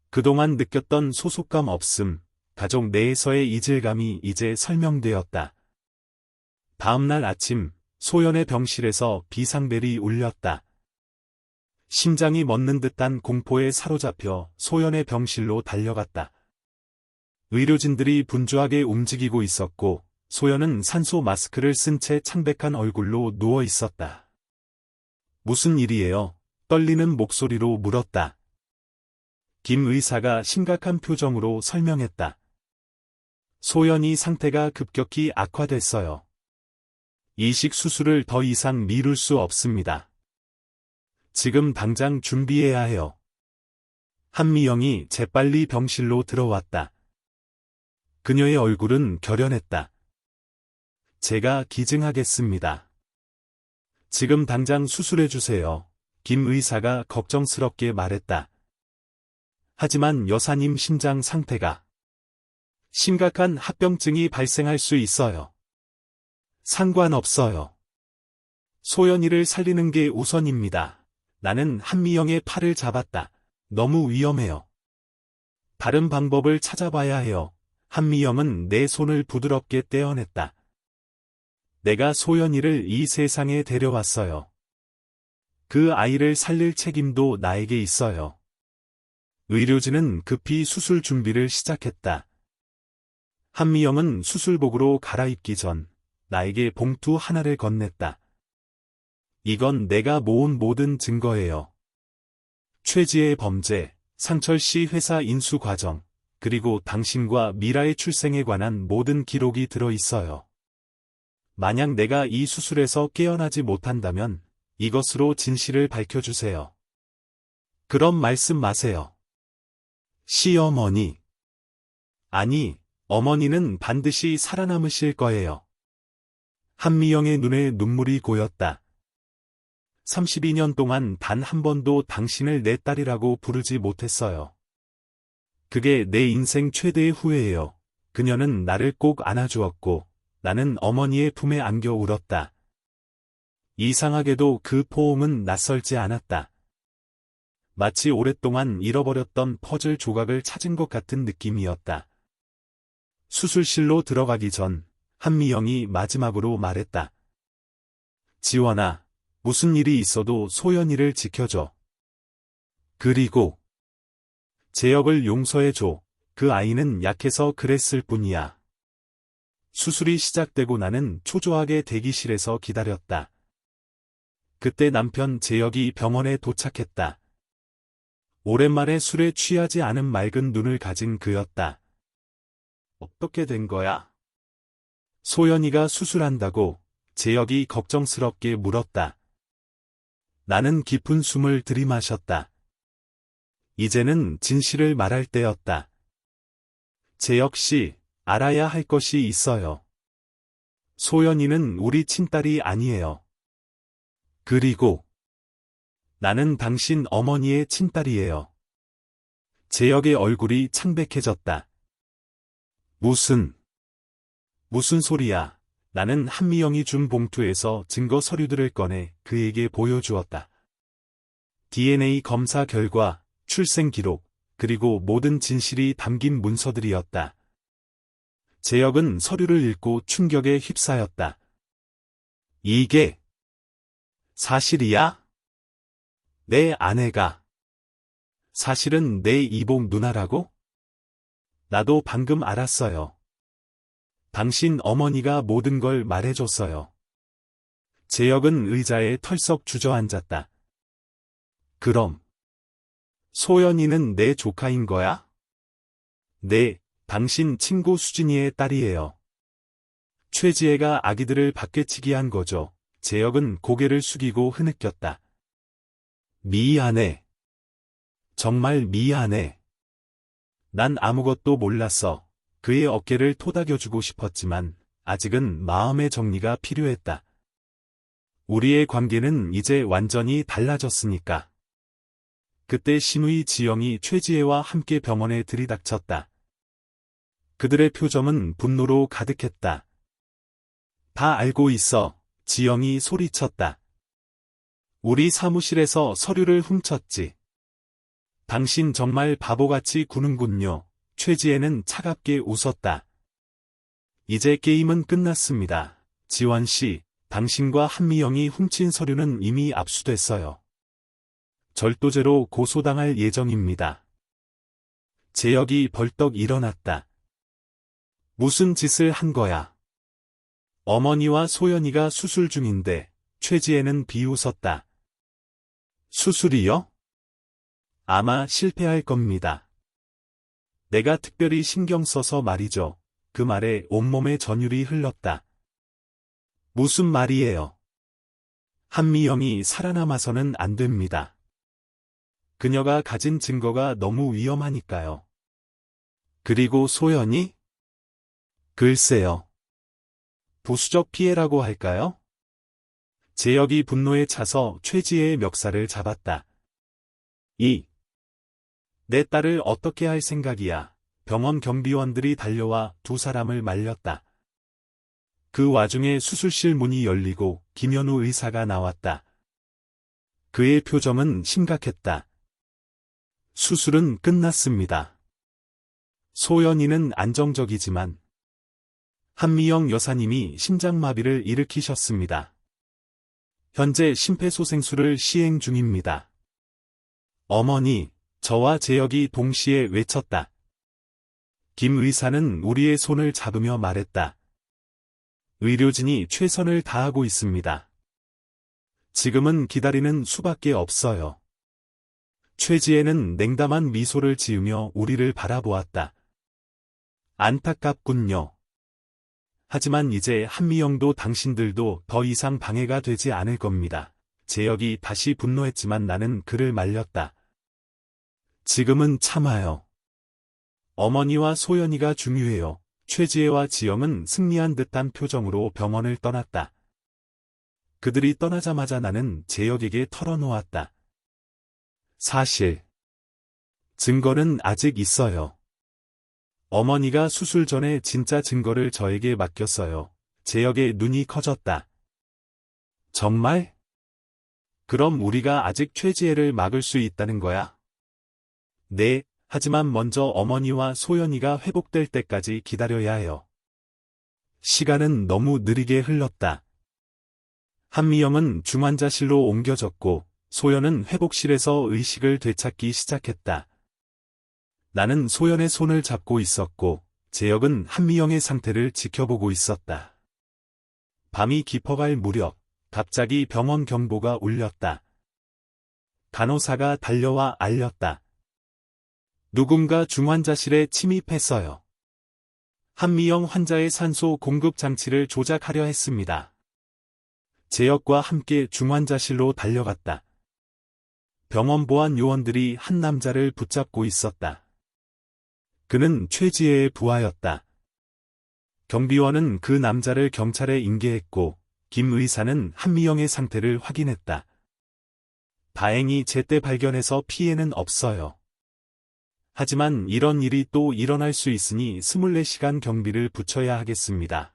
S1: 그동안 느꼈던 소속감 없음, 가족 내에서의 이질감이 이제 설명되었다. 다음날 아침, 소연의 병실에서 비상벨이 울렸다. 심장이 멎는 듯한 공포에 사로잡혀 소연의 병실로 달려갔다. 의료진들이 분주하게 움직이고 있었고, 소연은 산소 마스크를 쓴 채 창백한 얼굴로 누워 있었다. 무슨 일이에요? 떨리는 목소리로 물었다. 김 의사가 심각한 표정으로 설명했다. 소연이 상태가 급격히 악화됐어요. 이식 수술을 더 이상 미룰 수 없습니다. 지금 당장 준비해야 해요. 한미영이 재빨리 병실로 들어왔다. 그녀의 얼굴은 결연했다. 제가 기증하겠습니다. 지금 당장 수술해주세요. 김 의사가 걱정스럽게 말했다. 하지만 여사님 심장 상태가 심각한 합병증이 발생할 수 있어요. 상관없어요. 소연이를 살리는 게 우선입니다. 나는 한미영의 팔을 잡았다. 너무 위험해요. 다른 방법을 찾아봐야 해요. 한미영은 내 손을 부드럽게 떼어냈다. 내가 소연이를 이 세상에 데려왔어요. 그 아이를 살릴 책임도 나에게 있어요. 의료진은 급히 수술 준비를 시작했다. 한미영은 수술복으로 갈아입기 전 나에게 봉투 하나를 건넸다. 이건 내가 모은 모든 증거예요. 최지의 범죄, 상철씨 회사 인수 과정, 그리고 당신과 미라의 출생에 관한 모든 기록이 들어 있어요. 만약 내가 이 수술에서 깨어나지 못한다면 이것으로 진실을 밝혀주세요. 그럼 말씀 마세요. 시어머니. 아니, 어머니는 반드시 살아남으실 거예요. 한미영의 눈에 눈물이 고였다. 32년 동안 단 한 번도 당신을 내 딸이라고 부르지 못했어요. 그게 내 인생 최대의 후회예요. 그녀는 나를 꼭 안아주었고 나는 어머니의 품에 안겨 울었다. 이상하게도 그 포옹은 낯설지 않았다. 마치 오랫동안 잃어버렸던 퍼즐 조각을 찾은 것 같은 느낌이었다. 수술실로 들어가기 전 한미영이 마지막으로 말했다. 지원아, 무슨 일이 있어도 소연이를 지켜줘. 그리고 재혁을 용서해줘. 그 아이는 약해서 그랬을 뿐이야. 수술이 시작되고 나는 초조하게 대기실에서 기다렸다. 그때 남편 재혁이 병원에 도착했다. 오랜만에 술에 취하지 않은 맑은 눈을 가진 그였다. 어떻게 된 거야? 소연이가 수술한다고 재혁이 걱정스럽게 물었다. 나는 깊은 숨을 들이마셨다. 이제는 진실을 말할 때였다. 재혁 씨, 알아야 할 것이 있어요. 소연이는 우리 친딸이 아니에요. 그리고 나는 당신 어머니의 친딸이에요. 재혁의 얼굴이 창백해졌다. 무슨 소리야. 나는 한미영이 준 봉투에서 증거 서류들을 꺼내 그에게 보여주었다. DNA 검사 결과, 출생 기록, 그리고 모든 진실이 담긴 문서들이었다. 재혁은 서류를 읽고 충격에 휩싸였다. 이게 사실이야? 내 아내가 사실은 내 이복 누나라고? 나도 방금 알았어요. 당신 어머니가 모든 걸 말해줬어요. 재혁은 의자에 털썩 주저앉았다. 그럼 소연이는 내 조카인 거야? 네, 당신 친구 수진이의 딸이에요. 최지혜가 아기들을 밖에치기 한 거죠. 재혁은 고개를 숙이고 흐느꼈다. 미안해. 정말 미안해. 난 아무것도 몰랐어. 그의 어깨를 토닥여주고 싶었지만 아직은 마음의 정리가 필요했다. 우리의 관계는 이제 완전히 달라졌으니까. 그때 신우이 지영이 최지혜와 함께 병원에 들이닥쳤다. 그들의 표정은 분노로 가득했다. 다 알고 있어. 지영이 소리쳤다. 우리 사무실에서 서류를 훔쳤지. 당신 정말 바보같이 구는군요. 최지혜는 차갑게 웃었다. 이제 게임은 끝났습니다. 지원 씨, 당신과 한미영이 훔친 서류는 이미 압수됐어요. 절도죄로 고소당할 예정입니다. 재혁이 벌떡 일어났다. 무슨 짓을 한 거야? 어머니와 소연이가 수술 중인데 최지혜는 비웃었다. 수술이요? 아마 실패할 겁니다. 내가 특별히 신경 써서 말이죠. 그 말에 온몸에 전율이 흘렀다. 무슨 말이에요? 한미영이 살아남아서는 안 됩니다. 그녀가 가진 증거가 너무 위험하니까요. 그리고 소연이? 글쎄요. 부수적 피해라고 할까요? 재혁이 분노에 차서 최지혜의 멱살을 잡았다. 내 딸을 어떻게 할 생각이야? 병원 경비원들이 달려와 두 사람을 말렸다. 그 와중에 수술실 문이 열리고 김현우 의사가 나왔다. 그의 표정은 심각했다. 수술은 끝났습니다. 소연이는 안정적이지만 한미영 여사님이 심장마비를 일으키셨습니다. 현재 심폐소생술을 시행 중입니다. 어머니, 저와 재혁이 동시에 외쳤다. 김 의사는 우리의 손을 잡으며 말했다. 의료진이 최선을 다하고 있습니다. 지금은 기다리는 수밖에 없어요. 최지혜는 냉담한 미소를 지으며 우리를 바라보았다. 안타깝군요. 하지만 이제 한미영도 당신들도 더 이상 방해가 되지 않을 겁니다. 재혁이 다시 분노했지만 나는 그를 말렸다. 지금은 참아요. 어머니와 소연이가 중요해요. 최지혜와 지영은 승리한 듯한 표정으로 병원을 떠났다. 그들이 떠나자마자 나는 재혁에게 털어놓았다. 사실, 증거는 아직 있어요. 어머니가 수술 전에 진짜 증거를 저에게 맡겼어요. 재혁의 눈이 커졌다. 정말? 그럼 우리가 아직 최지혜를 막을 수 있다는 거야? 네, 하지만 먼저 어머니와 소연이가 회복될 때까지 기다려야 해요. 시간은 너무 느리게 흘렀다. 한미영은 중환자실로 옮겨졌고 소연은 회복실에서 의식을 되찾기 시작했다. 나는 소연의 손을 잡고 있었고 재혁은 한미영의 상태를 지켜보고 있었다. 밤이 깊어갈 무렵 갑자기 병원 경보가 울렸다. 간호사가 달려와 알렸다. 누군가 중환자실에 침입했어요. 한미영 환자의 산소 공급 장치를 조작하려 했습니다. 재혁과 함께 중환자실로 달려갔다. 병원 보안 요원들이 한 남자를 붙잡고 있었다. 그는 최지혜의 부하였다. 경비원은 그 남자를 경찰에 인계했고 김 의사는 한미영의 상태를 확인했다. 다행히 제때 발견해서 피해는 없어요. 하지만 이런 일이 또 일어날 수 있으니 24시간 경비를 붙여야 하겠습니다.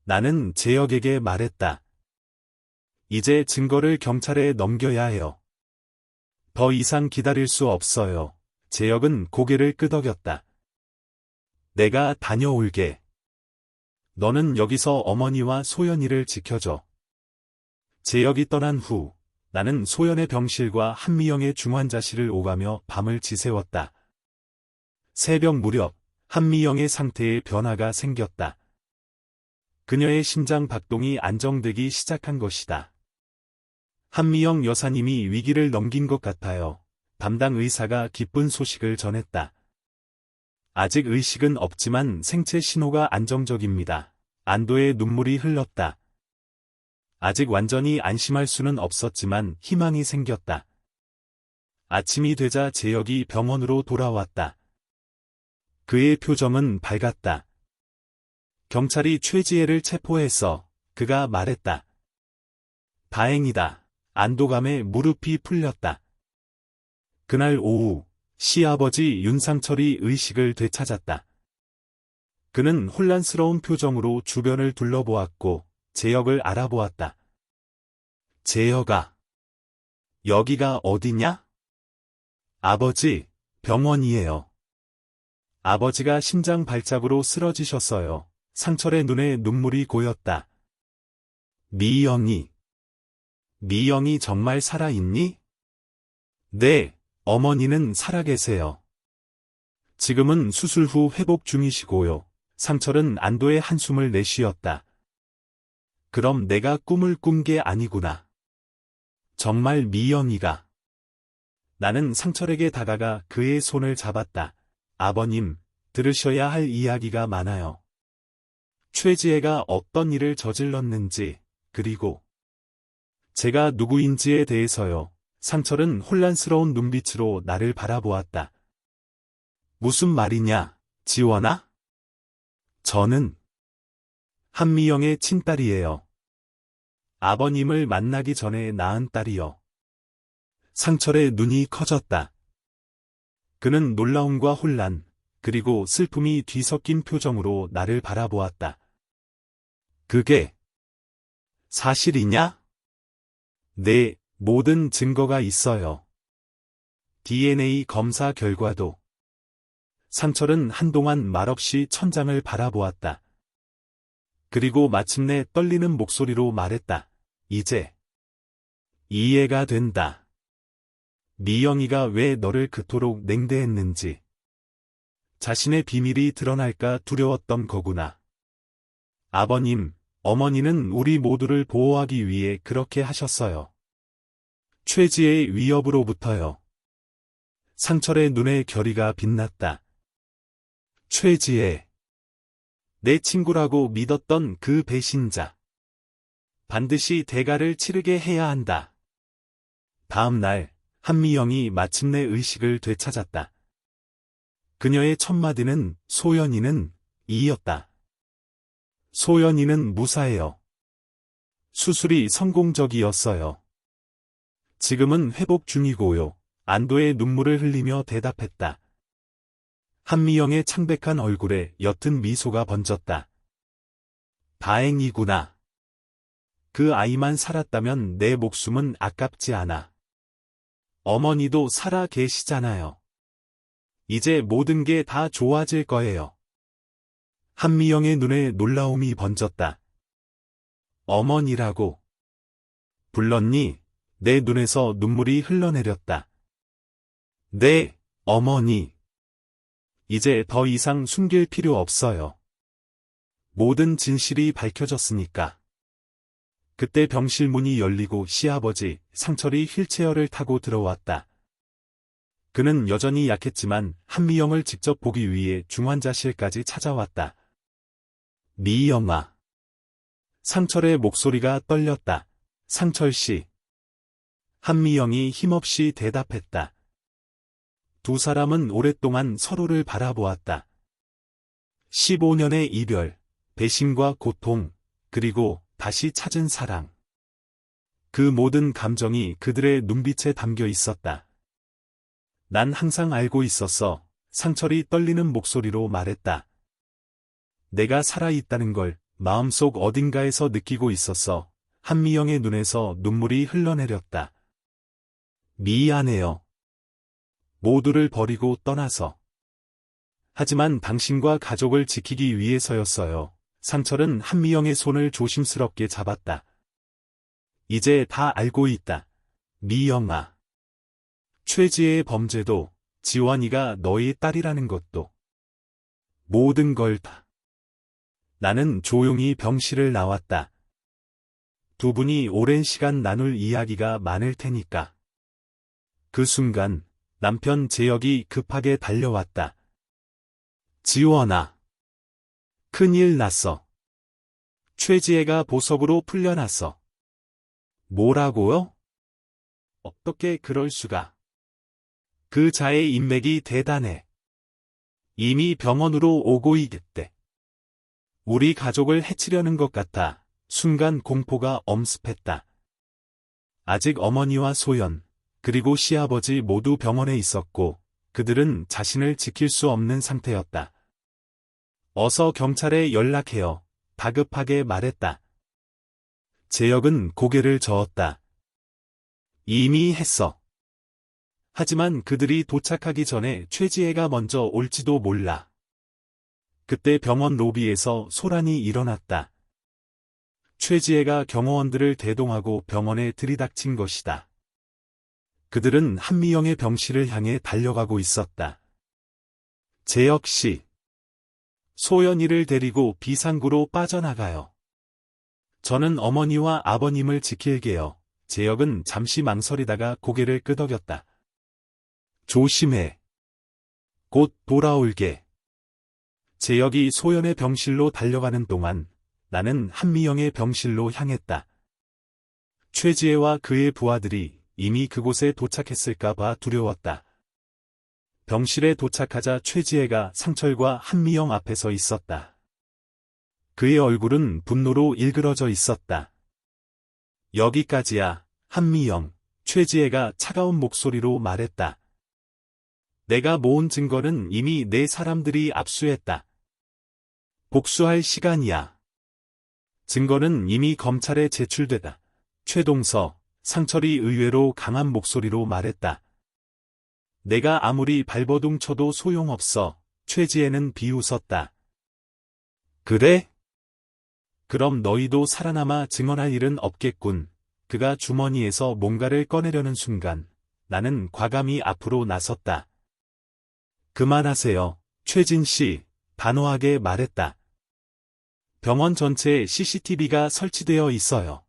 S1: 나는 재혁에게 말했다. 이제 증거를 경찰에 넘겨야 해요. 더 이상 기다릴 수 없어요. 재혁은 고개를 끄덕였다. 내가 다녀올게. 너는 여기서 어머니와 소연이를 지켜줘. 재혁이 떠난 후 나는 소연의 병실과 한미영의 중환자실을 오가며 밤을 지새웠다. 새벽 무렵 한미영의 상태에 변화가 생겼다. 그녀의 심장 박동이 안정되기 시작한 것이다. 한미영 여사님이 위기를 넘긴 것 같아요. 담당 의사가 기쁜 소식을 전했다. 아직 의식은 없지만 생체 신호가 안정적입니다. 안도의 눈물이 흘렀다. 아직 완전히 안심할 수는 없었지만 희망이 생겼다. 아침이 되자 재혁이 병원으로 돌아왔다. 그의 표정은 밝았다. 경찰이 최지혜를 체포했어. 그가 말했다. 다행이다. 안도감에 무릎이 풀렸다. 그날 오후 시아버지 윤상철이 의식을 되찾았다. 그는 혼란스러운 표정으로 주변을 둘러보았고 재혁을 알아보았다. 재혁아, 여기가 어디냐? 아버지, 병원이에요. 아버지가 심장 발작으로 쓰러지셨어요. 상철의 눈에 눈물이 고였다. 미영이 정말 살아있니? 네, 어머니는 살아계세요. 지금은 수술 후 회복 중이시고요. 상철은 안도의 한숨을 내쉬었다. 그럼 내가 꿈을 꾼 게 아니구나. 정말 미영이가. 나는 상철에게 다가가 그의 손을 잡았다. 아버님, 들으셔야 할 이야기가 많아요. 최지혜가 어떤 일을 저질렀는지, 그리고 제가 누구인지에 대해서요. 상철은 혼란스러운 눈빛으로 나를 바라보았다. 무슨 말이냐, 지원아? 저는 한미영의 친딸이에요. 아버님을 만나기 전에 낳은 딸이요. 상철의 눈이 커졌다. 그는 놀라움과 혼란, 그리고 슬픔이 뒤섞인 표정으로 나를 바라보았다. 그게 사실이냐? 네, 모든 증거가 있어요. DNA 검사 결과도. 상철은 한동안 말없이 천장을 바라보았다. 그리고 마침내 떨리는 목소리로 말했다. 이제 이해가 된다. 미영이가 왜 너를 그토록 냉대했는지. 자신의 비밀이 드러날까 두려웠던 거구나. 아버님, 어머니는 우리 모두를 보호하기 위해 그렇게 하셨어요. 최지의 위협으로부터요. 상철의 눈에 결의가 빛났다. 최지혜. 내 친구라고 믿었던 그 배신자. 반드시 대가를 치르게 해야 한다. 다음 날, 한미영이 마침내 의식을 되찾았다. 그녀의 첫 마디는 소연이는 이였다. 소연이는 무사해요. 수술이 성공적이었어요. 지금은 회복 중이고요. 안도의 눈물을 흘리며 대답했다. 한미영의 창백한 얼굴에 옅은 미소가 번졌다. 다행이구나. 그 아이만 살았다면 내 목숨은 아깝지 않아. 어머니도 살아 계시잖아요. 이제 모든 게 다 좋아질 거예요. 한미영의 눈에 놀라움이 번졌다. 어머니라고 불렀니? 내 눈에서 눈물이 흘러내렸다. 네, 어머니. 이제 더 이상 숨길 필요 없어요. 모든 진실이 밝혀졌으니까. 그때 병실 문이 열리고 시아버지 상철이 휠체어를 타고 들어왔다. 그는 여전히 약했지만 한미영을 직접 보기 위해 중환자실까지 찾아왔다. 미영아. 상철의 목소리가 떨렸다. 상철씨. 한미영이 힘없이 대답했다. 두 사람은 오랫동안 서로를 바라보았다. 15년의 이별, 배신과 고통, 그리고 다시 찾은 사랑. 그 모든 감정이 그들의 눈빛에 담겨 있었다. 난 항상 알고 있었어. 상철이 떨리는 목소리로 말했다. 내가 살아있다는 걸 마음속 어딘가에서 느끼고 있었어. 한미영의 눈에서 눈물이 흘러내렸다. 미안해요. 모두를 버리고 떠나서. 하지만 당신과 가족을 지키기 위해서였어요. 상철은 한미영의 손을 조심스럽게 잡았다. 이제 다 알고 있다. 미영아. 최지혜의 범죄도, 지원이가 너의 딸이라는 것도. 모든 걸 다. 나는 조용히 병실을 나왔다. 두 분이 오랜 시간 나눌 이야기가 많을 테니까. 그 순간 남편 재혁이 급하게 달려왔다. 지원아. 큰일 났어. 최지혜가 보석으로 풀려났어. 뭐라고요? 어떻게 그럴 수가. 그 자의 인맥이 대단해. 이미 병원으로 오고 있대. 우리 가족을 해치려는 것 같아. 순간 공포가 엄습했다. 아직 어머니와 소연, 그리고 시아버지 모두 병원에 있었고, 그들은 자신을 지킬 수 없는 상태였다. 어서 경찰에 연락해요. 다급하게 말했다. 재혁은 고개를 저었다. 이미 했어. 하지만 그들이 도착하기 전에 최지혜가 먼저 올지도 몰라. 그때 병원 로비에서 소란이 일어났다. 최지혜가 경호원들을 대동하고 병원에 들이닥친 것이다. 그들은 한미영의 병실을 향해 달려가고 있었다. 재혁 씨. 소연이를 데리고 비상구로 빠져나가요. 저는 어머니와 아버님을 지킬게요. 재혁은 잠시 망설이다가 고개를 끄덕였다. 조심해. 곧 돌아올게. 재혁이 소연의 병실로 달려가는 동안 나는 한미영의 병실로 향했다. 최지혜와 그의 부하들이 이미 그곳에 도착했을까봐 두려웠다. 병실에 도착하자 최지혜가 상철과 한미영 앞에 서 있었다. 그의 얼굴은 분노로 일그러져 있었다. 여기까지야, 한미영. 최지혜가 차가운 목소리로 말했다. 내가 모은 증거는 이미 내 사람들이 압수했다. 복수할 시간이야. 증거는 이미 검찰에 제출되다. 최동서, 상철이 의외로 강한 목소리로 말했다. 내가 아무리 발버둥 쳐도 소용없어. 최지혜는 비웃었다. 그래? 그럼 너희도 살아남아 증언할 일은 없겠군. 그가 주머니에서 뭔가를 꺼내려는 순간 나는 과감히 앞으로 나섰다. 그만하세요. 최진 씨, 단호하게 말했다. 병원 전체에 CCTV가 설치되어 있어요.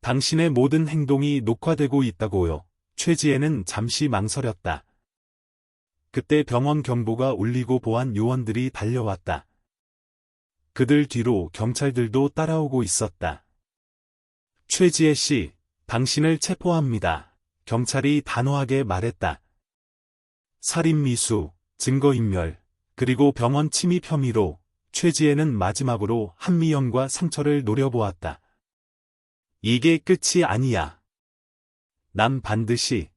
S1: 당신의 모든 행동이 녹화되고 있다고요. 최지혜는 잠시 망설였다. 그때 병원 경보가 울리고 보안 요원들이 달려왔다. 그들 뒤로 경찰들도 따라오고 있었다. 최지혜 씨, 당신을 체포합니다. 경찰이 단호하게 말했다. 살인미수, 증거인멸, 그리고 병원 침입 혐의로 최지혜는 마지막으로 한미영과 상철을 노려보았다. 이게 끝이 아니야. 난 반드시.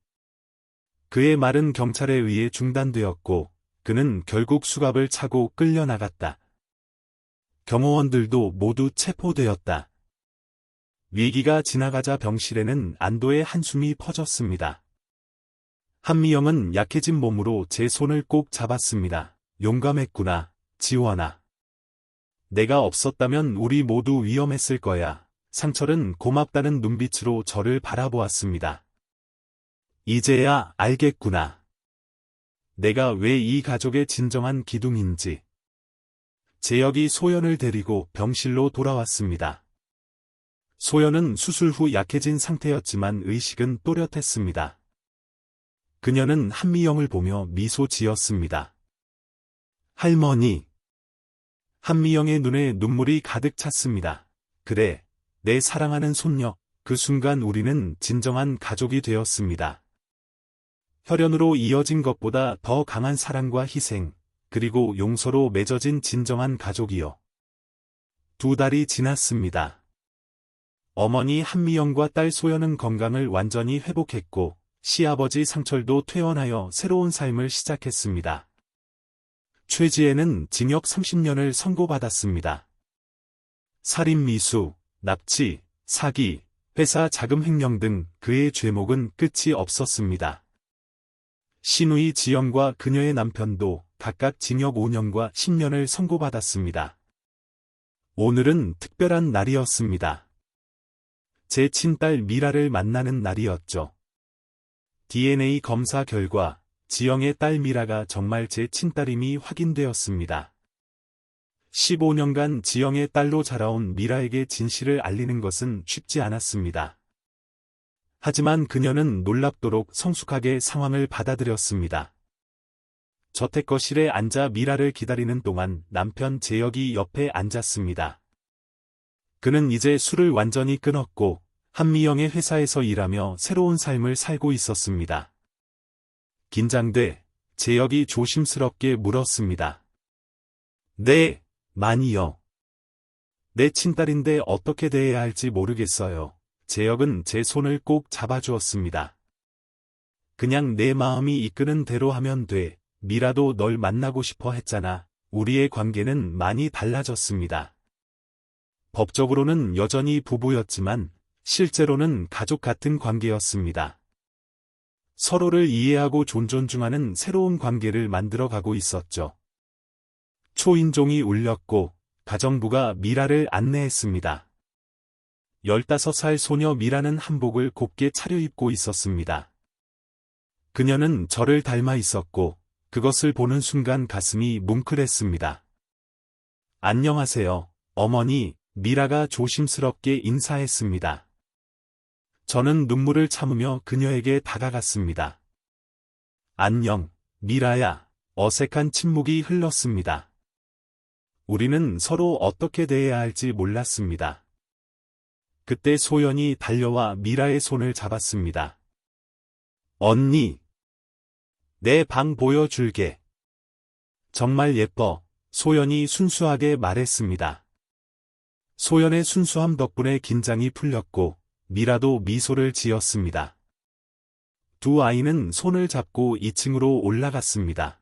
S1: 그의 말은 경찰에 의해 중단되었고 그는 결국 수갑을 차고 끌려나갔다. 경호원들도 모두 체포되었다. 위기가 지나가자 병실에는 안도의 한숨이 퍼졌습니다. 한미영은 약해진 몸으로 제 손을 꼭 잡았습니다. 용감했구나, 지원아. 내가 없었다면 우리 모두 위험했을 거야. 상철은 고맙다는 눈빛으로 저를 바라보았습니다. 이제야 알겠구나. 내가 왜 이 가족의 진정한 기둥인지. 재혁이 소연을 데리고 병실로 돌아왔습니다. 소연은 수술 후 약해진 상태였지만 의식은 또렷했습니다. 그녀는 한미영을 보며 미소 지었습니다. 할머니. 한미영의 눈에 눈물이 가득 찼습니다. 그래, 내 사랑하는 손녀. 그 순간 우리는 진정한 가족이 되었습니다. 혈연으로 이어진 것보다 더 강한 사랑과 희생, 그리고 용서로 맺어진 진정한 가족이요. 2달이 지났습니다. 어머니 한미영과 딸 소연은 건강을 완전히 회복했고 시아버지 상철도 퇴원하여 새로운 삶을 시작했습니다. 최지혜는 징역 30년을 선고받았습니다. 살인미수, 납치, 사기, 회사 자금 횡령 등 그의 죄목은 끝이 없었습니다. 신우이 지영과 그녀의 남편도 각각 징역 5년과 10년을 선고받았습니다. 오늘은 특별한 날이었습니다. 제 친딸 미라를 만나는 날이었죠. DNA 검사 결과 지영의 딸 미라가 정말 제 친딸임이 확인되었습니다. 15년간 지영의 딸로 자라온 미라에게 진실을 알리는 것은 쉽지 않았습니다. 하지만 그녀는 놀랍도록 성숙하게 상황을 받아들였습니다. 저택거실에 앉아 미라를 기다리는 동안 남편 재혁이 옆에 앉았습니다. 그는 이제 술을 완전히 끊었고 한미영의 회사에서 일하며 새로운 삶을 살고 있었습니다. 긴장돼 재혁이 조심스럽게 물었습니다. 네, 많이요. 내 친딸인데 어떻게 대해야 할지 모르겠어요. 재혁은 제 손을 꼭 잡아주었습니다. 그냥 내 마음이 이끄는 대로 하면 돼. 미라도 널 만나고 싶어 했잖아. 우리의 관계는 많이 달라졌습니다. 법적으로는 여전히 부부였지만 실제로는 가족 같은 관계였습니다. 서로를 이해하고 존중하는 새로운 관계를 만들어가고 있었죠. 초인종이 울렸고 가정부가 미라를 안내했습니다. 15살 소녀 미라는 한복을 곱게 차려입고 있었습니다. 그녀는 저를 닮아 있었고 그것을 보는 순간 가슴이 뭉클했습니다. 안녕하세요, 어머니. 미라가 조심스럽게 인사했습니다. 저는 눈물을 참으며 그녀에게 다가갔습니다. 안녕, 미라야. 어색한 침묵이 흘렀습니다. 우리는 서로 어떻게 대해야 할지 몰랐습니다. 그때 소연이 달려와 미라의 손을 잡았습니다. 언니, 내 방 보여줄게. 정말 예뻐. 소연이 순수하게 말했습니다. 소연의 순수함 덕분에 긴장이 풀렸고 미라도 미소를 지었습니다. 두 아이는 손을 잡고 2층으로 올라갔습니다.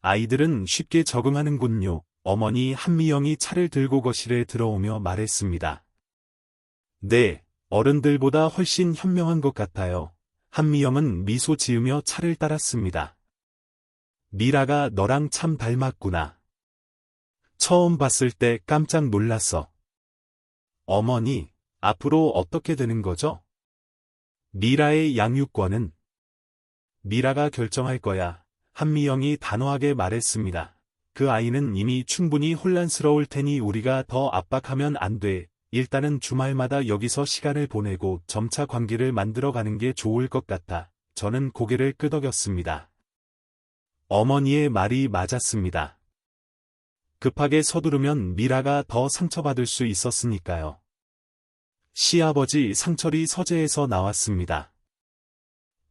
S1: 아이들은 쉽게 적응하는군요. 어머니 한미영이 차를 들고 거실에 들어오며 말했습니다. 네, 어른들보다 훨씬 현명한 것 같아요. 한미영은 미소 지으며 차를 따랐습니다. 미라가 너랑 참 닮았구나. 처음 봤을 때 깜짝 놀랐어. 어머니, 앞으로 어떻게 되는 거죠? 미라의 양육권은 미라가 결정할 거야. 한미영이 단호하게 말했습니다. 그 아이는 이미 충분히 혼란스러울 테니 우리가 더 압박하면 안 돼. 일단은 주말마다 여기서 시간을 보내고 점차 관계를 만들어가는 게 좋을 것 같아. 저는 고개를 끄덕였습니다. 어머니의 말이 맞았습니다. 급하게 서두르면 미라가 더 상처받을 수 있었으니까요. 시아버지 상철이 서재에서 나왔습니다.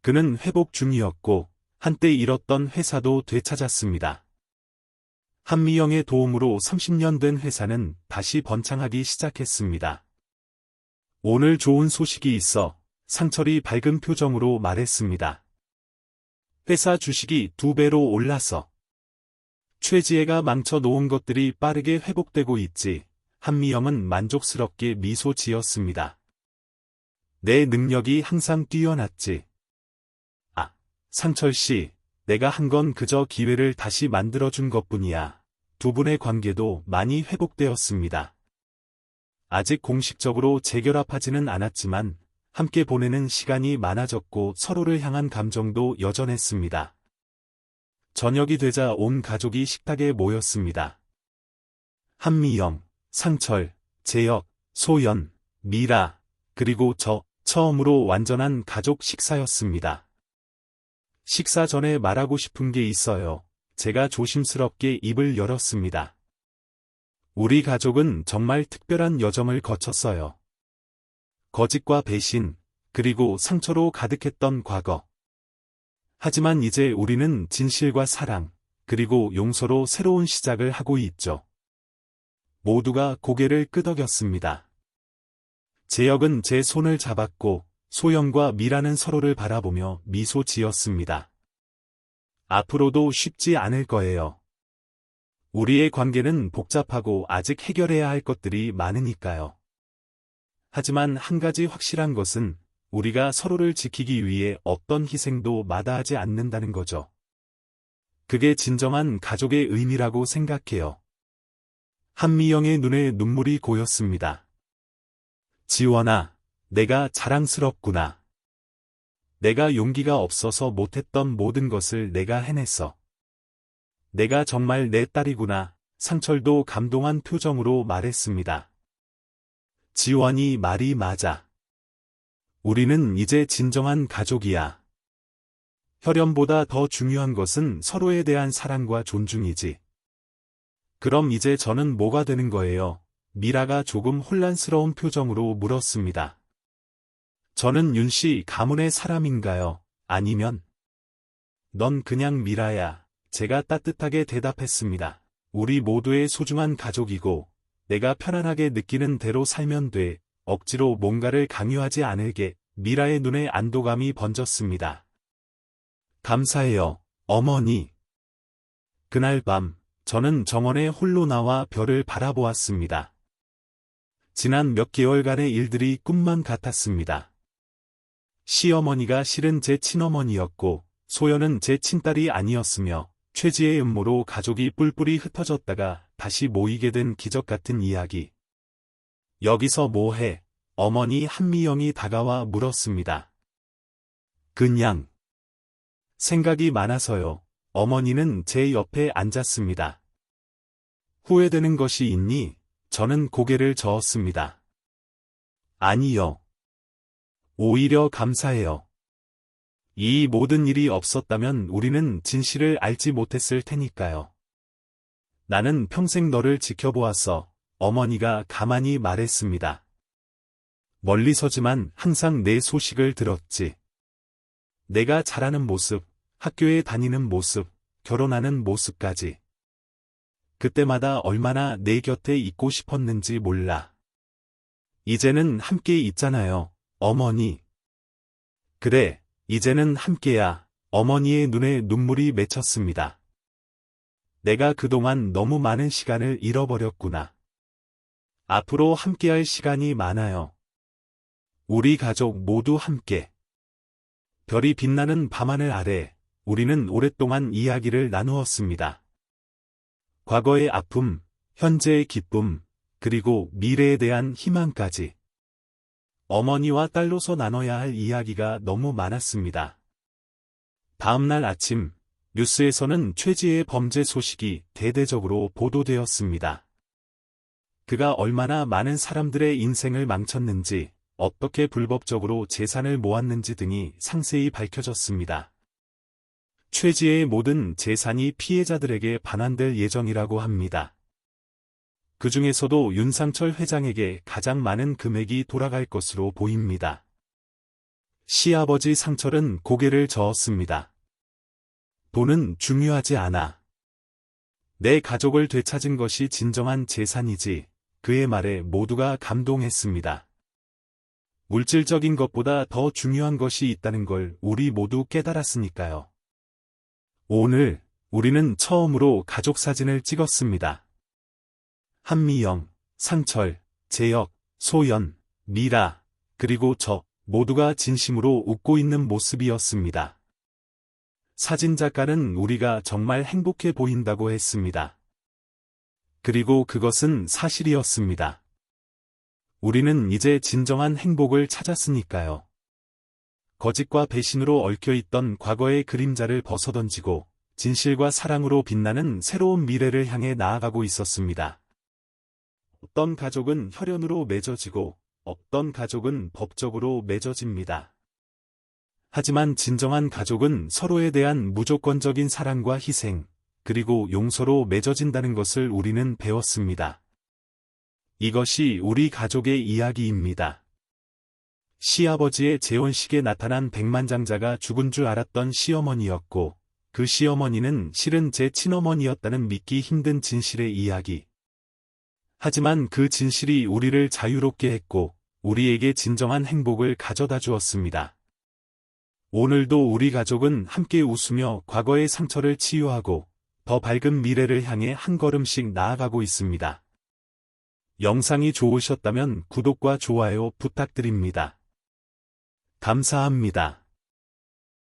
S1: 그는 회복 중이었고 한때 잃었던 회사도 되찾았습니다. 한미영의 도움으로 30년 된 회사는 다시 번창하기 시작했습니다. 오늘 좋은 소식이 있어. 상철이 밝은 표정으로 말했습니다. 회사 주식이 2배로 올라서 최지혜가 망쳐놓은 것들이 빠르게 회복되고 있지. 한미영은 만족스럽게 미소 지었습니다. 내 능력이 항상 뛰어났지. 아, 상철씨, 내가 한 건 그저 기회를 다시 만들어준 것뿐이야. 두 분의 관계도 많이 회복되었습니다. 아직 공식적으로 재결합하지는 않았지만 함께 보내는 시간이 많아졌고 서로를 향한 감정도 여전했습니다. 저녁이 되자 온 가족이 식탁에 모였습니다. 한미영, 상철, 재혁, 소연, 미라, 그리고 저, 처음으로 완전한 가족 식사였습니다. 식사 전에 말하고 싶은 게 있어요. 제가 조심스럽게 입을 열었습니다. 우리 가족은 정말 특별한 여정을 거쳤어요. 거짓과 배신, 그리고 상처로 가득했던 과거. 하지만 이제 우리는 진실과 사랑, 그리고 용서로 새로운 시작을 하고 있죠. 모두가 고개를 끄덕였습니다. 재혁은 제 손을 잡았고 소영과 미라는 서로를 바라보며 미소 지었습니다. 앞으로도 쉽지 않을 거예요. 우리의 관계는 복잡하고 아직 해결해야 할 것들이 많으니까요. 하지만 한 가지 확실한 것은 우리가 서로를 지키기 위해 어떤 희생도 마다하지 않는다는 거죠. 그게 진정한 가족의 의미라고 생각해요. 한미영의 눈에 눈물이 고였습니다. 지원아, 내가 자랑스럽구나. 내가 용기가 없어서 못했던 모든 것을 내가 해냈어. 내가 정말 내 딸이구나. 상철도 감동한 표정으로 말했습니다. 지원이 말이 맞아. 우리는 이제 진정한 가족이야. 혈연보다 더 중요한 것은 서로에 대한 사랑과 존중이지. 그럼 이제 저는 뭐가 되는 거예요? 미라가 조금 혼란스러운 표정으로 물었습니다. 저는 윤씨 가문의 사람인가요? 아니면? 넌 그냥 미라야. 제가 따뜻하게 대답했습니다. 우리 모두의 소중한 가족이고 내가 편안하게 느끼는 대로 살면 돼. 억지로 뭔가를 강요하지 않을게. 미라의 눈에 안도감이 번졌습니다. 감사해요, 어머니. 그날 밤 저는 정원에 홀로 나와 별을 바라보았습니다. 지난 몇 개월간의 일들이 꿈만 같았습니다. 시어머니가 실은 제 친어머니였고 소연은 제 친딸이 아니었으며 최지의 음모로 가족이 뿔뿔이 흩어졌다가 다시 모이게 된 기적 같은 이야기. 여기서 뭐해? 어머니 한미영이 다가와 물었습니다. 그냥 생각이 많아서요. 어머니는 제 옆에 앉았습니다. 후회되는 것이 있니? 저는 고개를 저었습니다. 아니요. 오히려 감사해요. 이 모든 일이 없었다면 우리는 진실을 알지 못했을 테니까요. 나는 평생 너를 지켜보았어. 어머니가 가만히 말했습니다. 멀리서지만 항상 내 소식을 들었지. 내가 자라는 모습, 학교에 다니는 모습, 결혼하는 모습까지. 그때마다 얼마나 내 곁에 있고 싶었는지 몰라. 이제는 함께 있잖아요, 어머니. 그래, 이제는 함께야. 어머니의 눈에 눈물이 맺혔습니다. 내가 그동안 너무 많은 시간을 잃어버렸구나. 앞으로 함께할 시간이 많아요. 우리 가족 모두 함께. 별이 빛나는 밤하늘 아래 우리는 오랫동안 이야기를 나누었습니다. 과거의 아픔, 현재의 기쁨, 그리고 미래에 대한 희망까지. 어머니와 딸로서 나눠야 할 이야기가 너무 많았습니다. 다음날 아침, 뉴스에서는 최지혜의 범죄 소식이 대대적으로 보도되었습니다. 그가 얼마나 많은 사람들의 인생을 망쳤는지, 어떻게 불법적으로 재산을 모았는지 등이 상세히 밝혀졌습니다. 최지혜의 모든 재산이 피해자들에게 반환될 예정이라고 합니다. 그 중에서도 윤상철 회장에게 가장 많은 금액이 돌아갈 것으로 보입니다. 시아버지 상철은 고개를 저었습니다. 돈은 중요하지 않아. 내 가족을 되찾은 것이 진정한 재산이지. 그의 말에 모두가 감동했습니다. 물질적인 것보다 더 중요한 것이 있다는 걸 우리 모두 깨달았으니까요. 오늘 우리는 처음으로 가족 사진을 찍었습니다. 한미영, 상철, 재혁, 소연, 미라, 그리고 저 모두가 진심으로 웃고 있는 모습이었습니다. 사진작가는 우리가 정말 행복해 보인다고 했습니다. 그리고 그것은 사실이었습니다. 우리는 이제 진정한 행복을 찾았으니까요. 거짓과 배신으로 얽혀있던 과거의 그림자를 벗어던지고 진실과 사랑으로 빛나는 새로운 미래를 향해 나아가고 있었습니다. 어떤 가족은 혈연으로 맺어지고 어떤 가족은 법적으로 맺어집니다. 하지만 진정한 가족은 서로에 대한 무조건적인 사랑과 희생, 그리고 용서로 맺어진다는 것을 우리는 배웠습니다. 이것이 우리 가족의 이야기입니다. 시아버지의 재혼식에 나타난 백만장자가 죽은 줄 알았던 시어머니였고, 그 시어머니는 실은 제 친어머니였다는 믿기 힘든 진실의 이야기. 하지만 그 진실이 우리를 자유롭게 했고, 우리에게 진정한 행복을 가져다 주었습니다. 오늘도 우리 가족은 함께 웃으며 과거의 상처를 치유하고, 더 밝은 미래를 향해 한 걸음씩 나아가고 있습니다. 영상이 좋으셨다면 구독과 좋아요 부탁드립니다. 감사합니다.